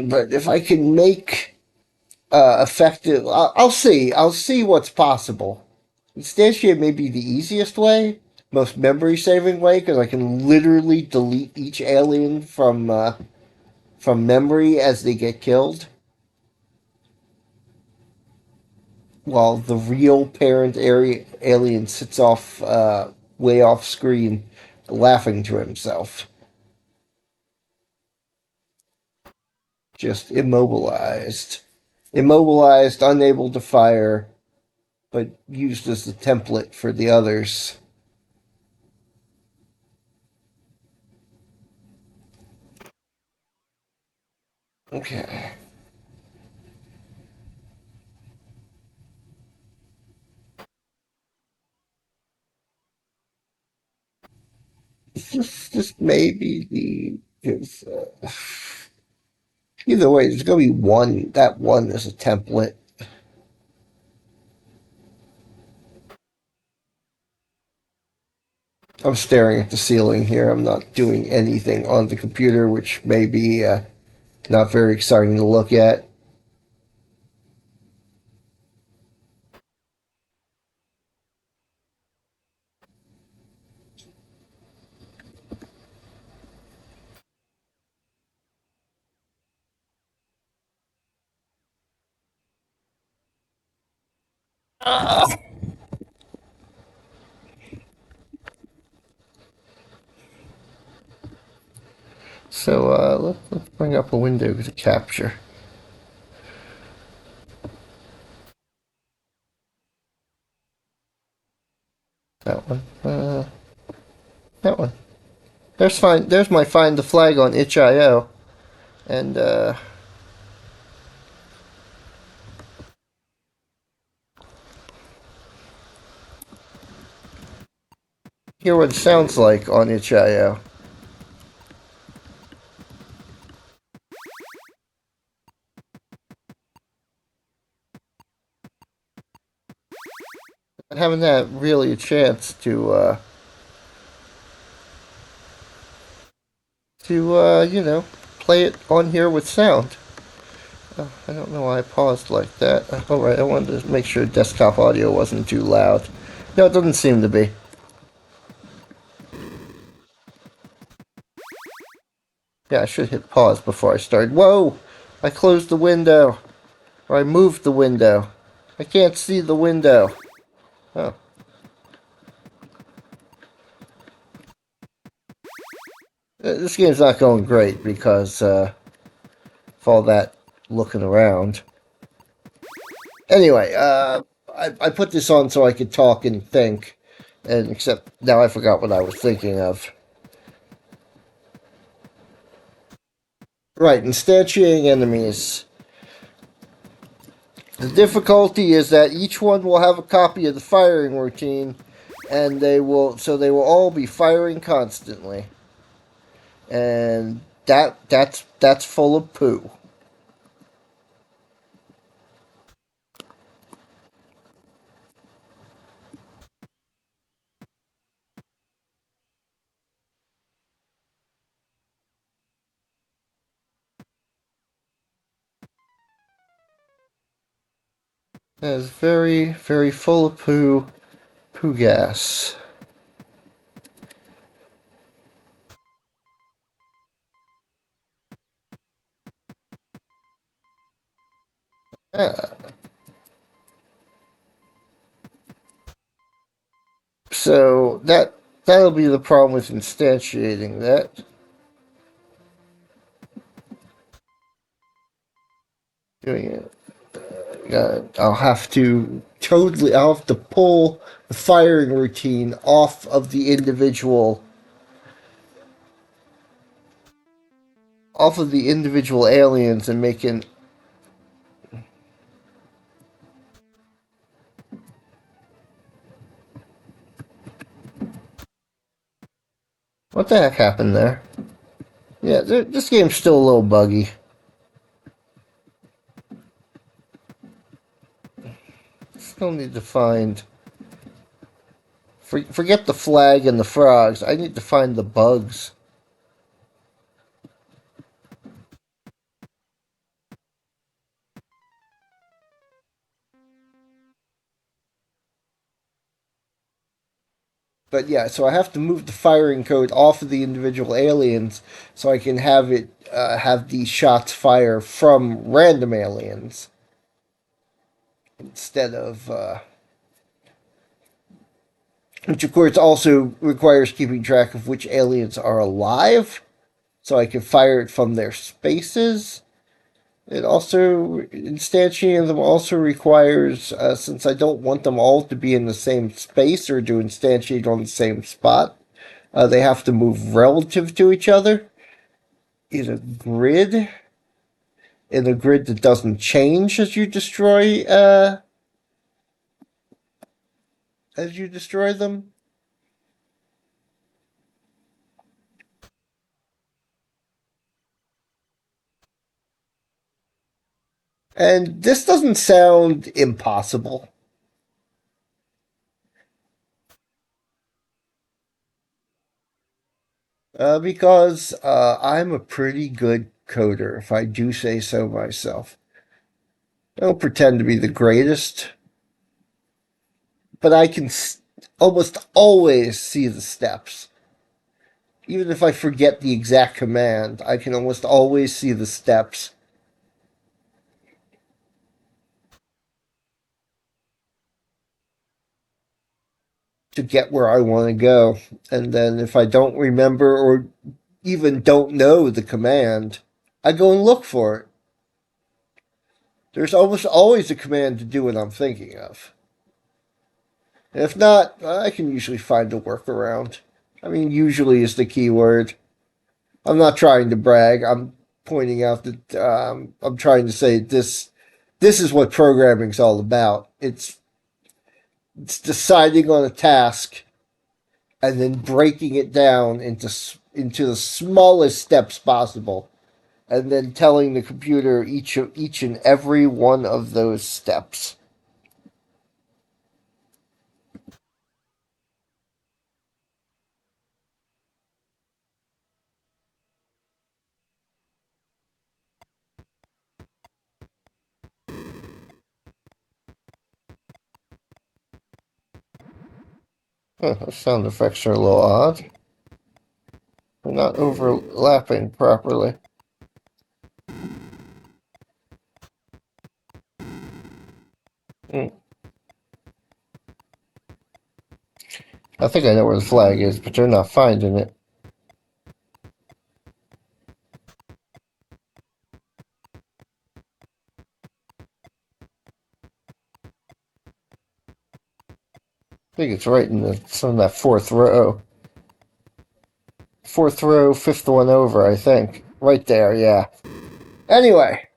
But if I can make effective, I'll see. I'll see what's possible. Instantiate may be the easiest way, most memory saving way, because I can literally delete each alien from memory as they get killed, while the real parent area alien sits off way off screen, laughing to himself, just immobilized, unable to fire, but used as the template for the others. Okay. Just maybe the because either way, there's gonna be one. That one is a template. I'm staring at the ceiling here. I'm not doing anything on the computer, which may be not very exciting to look at. So let's bring up a window to capture that one. That one. There's my find the flag on itch.io, and hear what it sounds like on itch.io. I haven't had really a chance to play it on here with sound. I don't know why I paused like that. Oh, right, I wanted to make sure desktop audio wasn't too loud. No, it doesn't seem to be. Yeah, I should hit pause before I start. Whoa! I closed the window. Or I moved the window. I can't see the window. Oh. This game's not going great because of all that looking around. Anyway, I put this on so I could talk and think. And except now I forgot what I was thinking of. Right, instantiating enemies. The difficulty is that each one will have a copy of the firing routine, and they will all be firing constantly, and that's full of poo. That is very full of poo gas. Yeah. So that'll be the problem with instantiating that. Doing it. I'll have to pull the firing routine off of the individual aliens and make an. What the heck happened there? Yeah, this game's still a little buggy. Still need to find. Forget the flag and the frogs. I need to find the bugs. But yeah, so I have to move the firing code off of the individual aliens so I can have these shots fire from random aliens instead of which of course also requires keeping track of which aliens are alive so I can fire it from their spaces. It also instantiating them also requires, since I don't want them all to be in the same space or to instantiate on the same spot, they have to move relative to each other in a grid, that doesn't change as you destroy them. And this doesn't sound impossible. Because I'm a pretty good coder, if I do say so myself. I don't pretend to be the greatest, but I can almost always see the steps. Even if I forget the exact command, I can almost always see the steps. to get where I want to go. And then if I don't remember or even don't know the command, I go and look for it. There's almost always a command to do what I'm thinking of. And if not, I can usually find a workaround. I mean, usually is the key word. I'm not trying to brag. I'm pointing out that I'm trying to say this is what programming's all about. It's deciding on a task and then breaking it down into the smallest steps possible, and then telling the computer each and every one of those steps. Huh, sound effects are a little odd. They're not overlapping properly. Hmm. I think I know where the flag is, but they're not finding it. I think it's right in it's on that fourth row. Fourth row, fifth one over, I think. Right there, yeah. Anyway,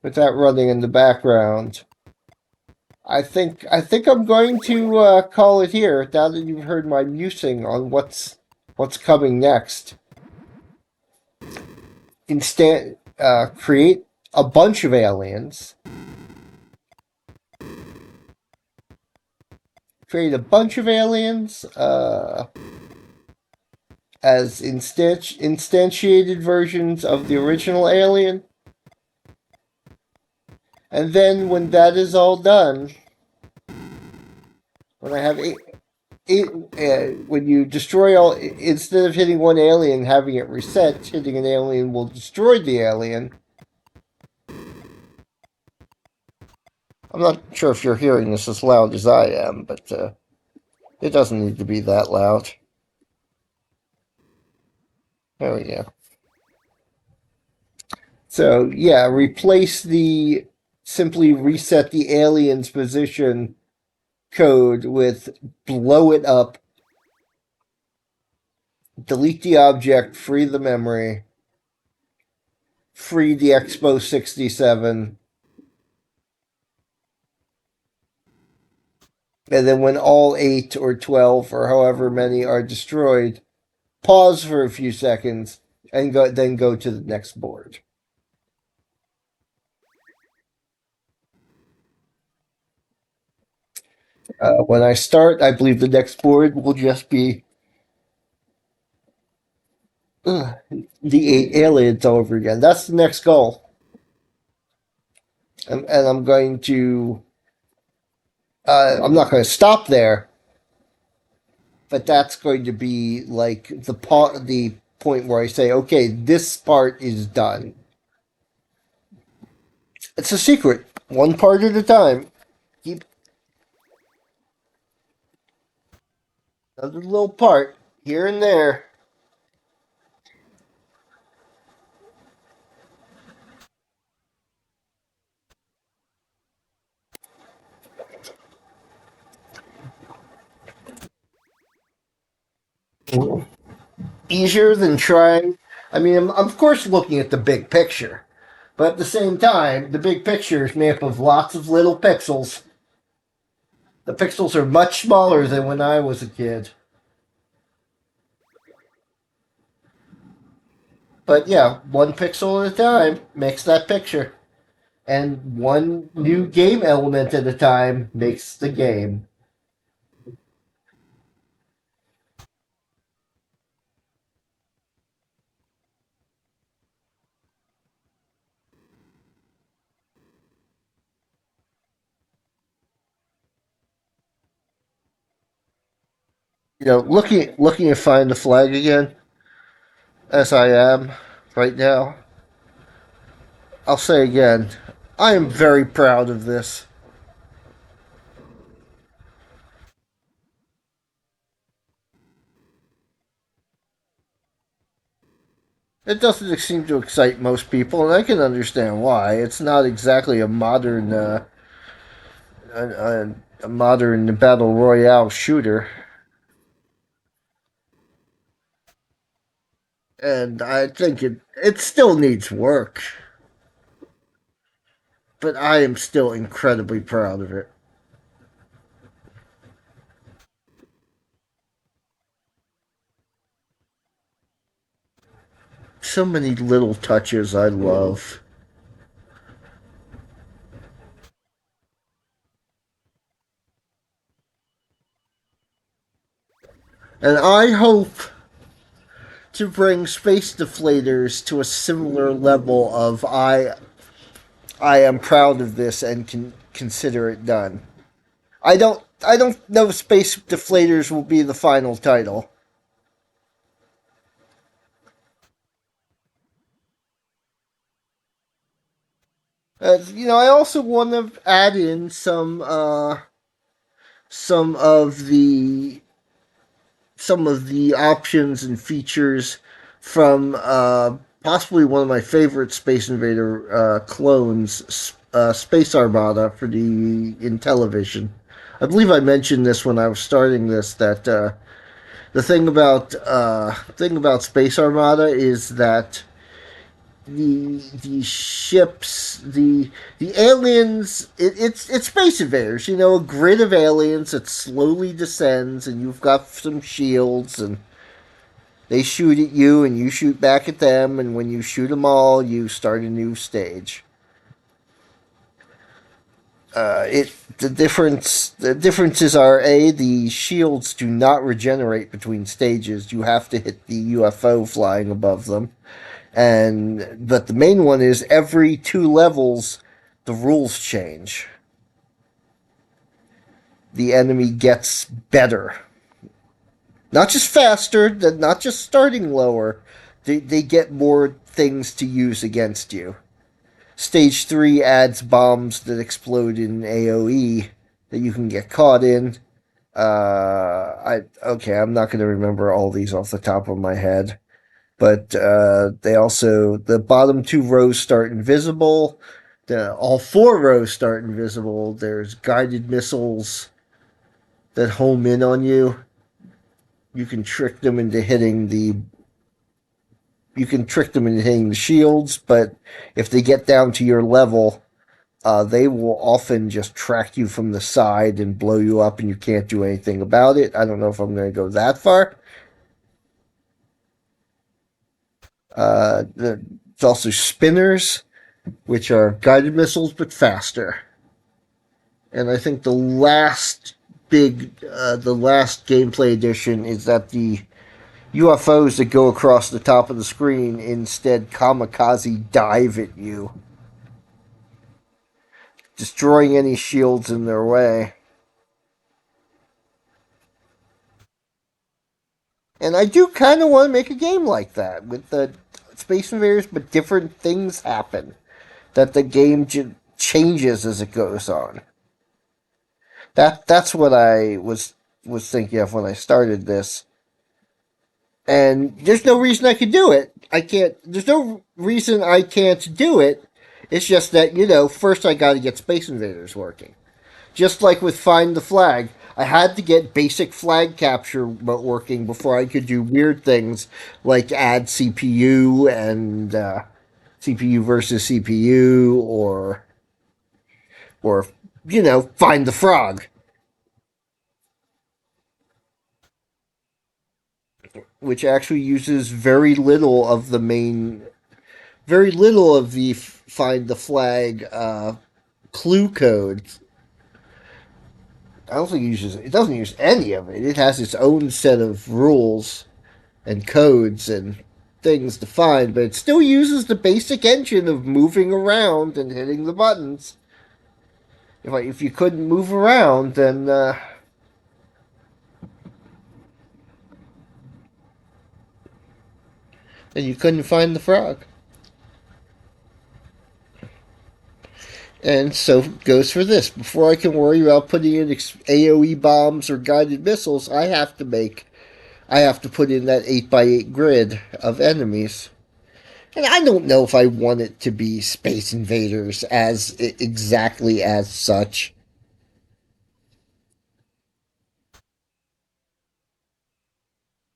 with that running in the background, I think I'm going to call it here. Now that you've heard my musing on what's coming next, instead create a bunch of aliens, create a bunch of aliens as instantiated versions of the original alien, and then when that is all done, when I have when you destroy all, instead of hitting one alien, having it reset, hitting an alien will destroy the alien. I'm not sure if you're hearing this as loud as I am, but it doesn't need to be that loud. There we go. So yeah, simply reset the alien's position code with blow it up, delete the object, free the memory, free the Expo 67, and then when all 8 or 12 or however many are destroyed, pause for a few seconds and then go to the next board. When I start, I believe the next board will just be uh, the 8 aliens over again. That's the next goal. And I'm going to, I'm not going to stop there, but that's going to be like the point where I say, okay, this part is done. It's a secret, one part at a time. Keep another little part here and there. Easier than trying. I mean, I'm of course looking at the big picture, but at the same time, the big picture is made up of lots of little pixels. The pixels are much smaller than when I was a kid. But yeah, one pixel at a time makes that picture. And one new game element at a time makes the game. Looking to find the flag again, as I am right now, I'll say again, I am very proud of this. It doesn't seem to excite most people, and I can understand why. It's not exactly a modern, a modern battle royale shooter, and I think it still needs work. But I am still incredibly proud of it. So many little touches I love. And I hope to bring Space Deflators to a similar level of I am proud of this and can consider it done. I don't know if Space Deflators will be the final title. I also want to add in some of the some of the options and features from possibly one of my favorite Space Invader clones, Space Armada for the Intellivision. I believe I mentioned this when I was starting this that the thing about Space Armada is that the ships the aliens it's Space Invaders, a grid of aliens that slowly descends, and you've got some shields, and they shoot at you and you shoot back at them, and when you shoot them all you start a new stage. It the differences are, the shields do not regenerate between stages. You have to hit the UFO flying above them. But the main one is every 2 levels the rules change. The enemy gets better. Not just faster, not just starting lower. They get more things to use against you. Stage 3 adds bombs that explode in AoE that you can get caught in. I'm not going to remember all these off the top of my head. But they also, the bottom 2 rows start invisible. All 4 rows start invisible. There's guided missiles that home in on you. You can trick them into hitting the shields, but if they get down to your level, they will often just track you from the side and blow you up, and you can't do anything about it. I don't know if I'm going to go that far. There's also spinners, which are guided missiles but faster. And I think the last gameplay addition is that the UFOs that go across the top of the screen instead kamikaze dive at you, destroying any shields in their way. And I do kind of want to make a game like that with the Space Invaders, but different things happen. That the game changes as it goes on. That's what I was thinking of when I started this. And there's no reason I could do it. I can't. There's no reason I can't do it. It's just that, first I got to get Space Invaders working. Just like with Find the Flag, I had to get basic flag capture working before I could do weird things like add CPU and CPU versus CPU, or find the frog, which actually uses very little of the find the flag clue code. I don't think it doesn't use any of it. It has its own set of rules and codes and things to find, but it still uses the basic engine of moving around and hitting the buttons. If you couldn't move around, then you couldn't find the frog. And so goes for this. Before I can worry about putting in AOE bombs or guided missiles, I have to put in that 8x8 grid of enemies. And I don't know if I want it to be Space Invaders as exactly as such,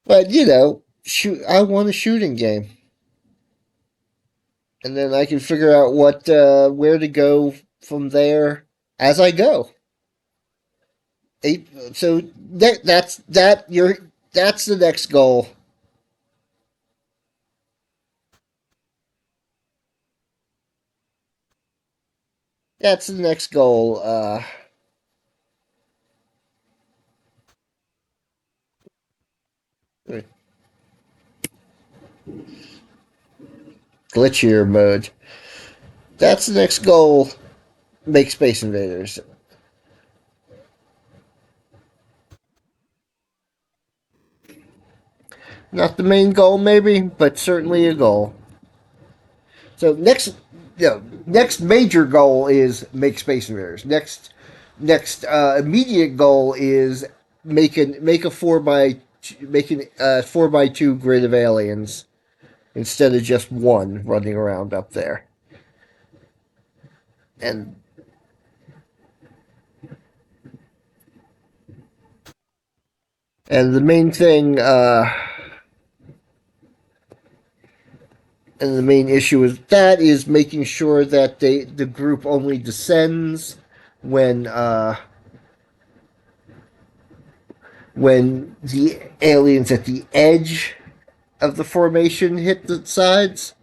but shoot. I want a shooting game, and then I can figure out what where to go from there as I go. So that's the next goal. That's the next goal. Glitchier mode. That's the next goal. Make Space Invaders. Not the main goal, maybe, but certainly a goal. So next major goal is make Space Invaders. Next immediate goal is make a 4x2 grid of aliens instead of just one running around up there. And and the main thing and the main issue is that is making sure that the group only descends when when the aliens at the edge of the formation hit the sides.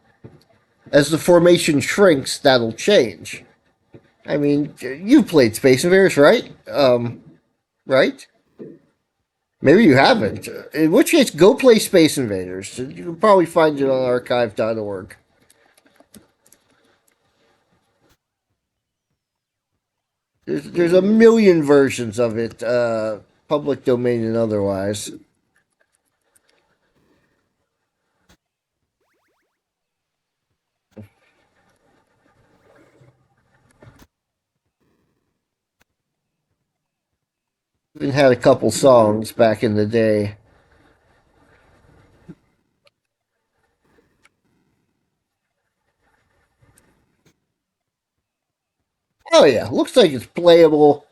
As the formation shrinks, that'll change. I mean, you played Space Invaders, right? Right? Maybe you haven't. In which case, go play Space Invaders. You can probably find it on archive.org. There's a million versions of it, public domain and otherwise. Even had a couple songs back in the day. Oh yeah, looks like it's playable.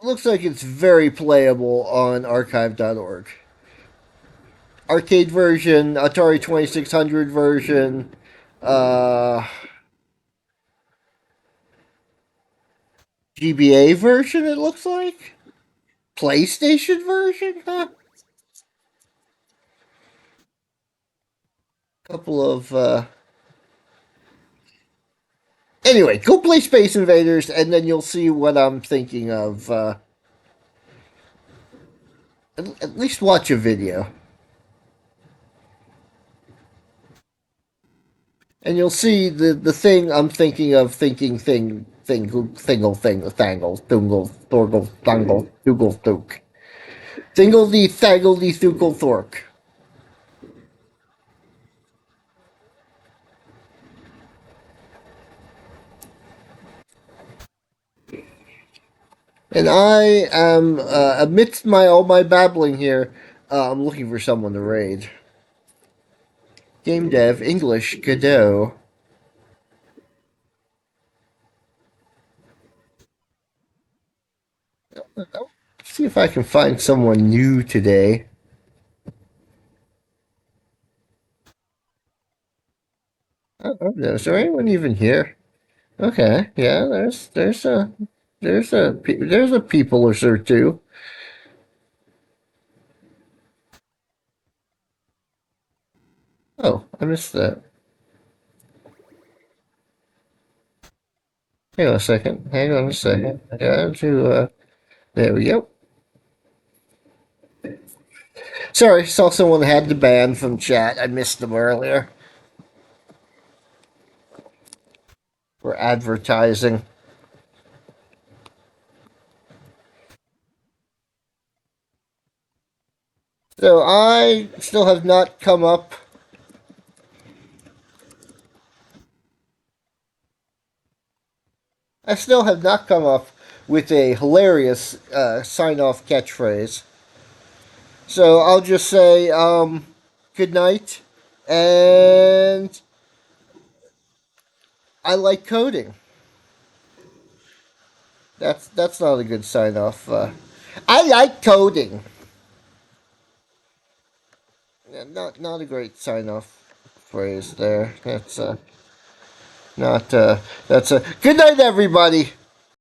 Looks like it's very playable on archive.org. Arcade version, Atari 2600 version, uh, GBA version. It looks like PlayStation version. Huh? Couple of anyway. Go play Space Invaders, and then you'll see what I'm thinking of. At least watch a video, and you'll see the thing I'm thinking of. Thingle Thangle Dungle Thorgle Dungle Dougal Thook Thingle the Thangle the Thukel Thork. And I am amidst my all my babbling here. I'm looking for someone to raid. Game dev English Godot. I'll see if I can find someone new today. Is there anyone even here? Okay, yeah. There's a people or so too. Oh, I missed that. Hang on a second. Hang on a second. I got to. There we go. Sorry, saw someone had the ban from chat. I missed them earlier for advertising. So I still have not come up. I still have not come up with a hilarious sign-off catchphrase. So I'll just say good night, and I like coding. That's not a good sign off. I like coding. Yeah, not a great sign off phrase there. That's not. That's a good night, everybody.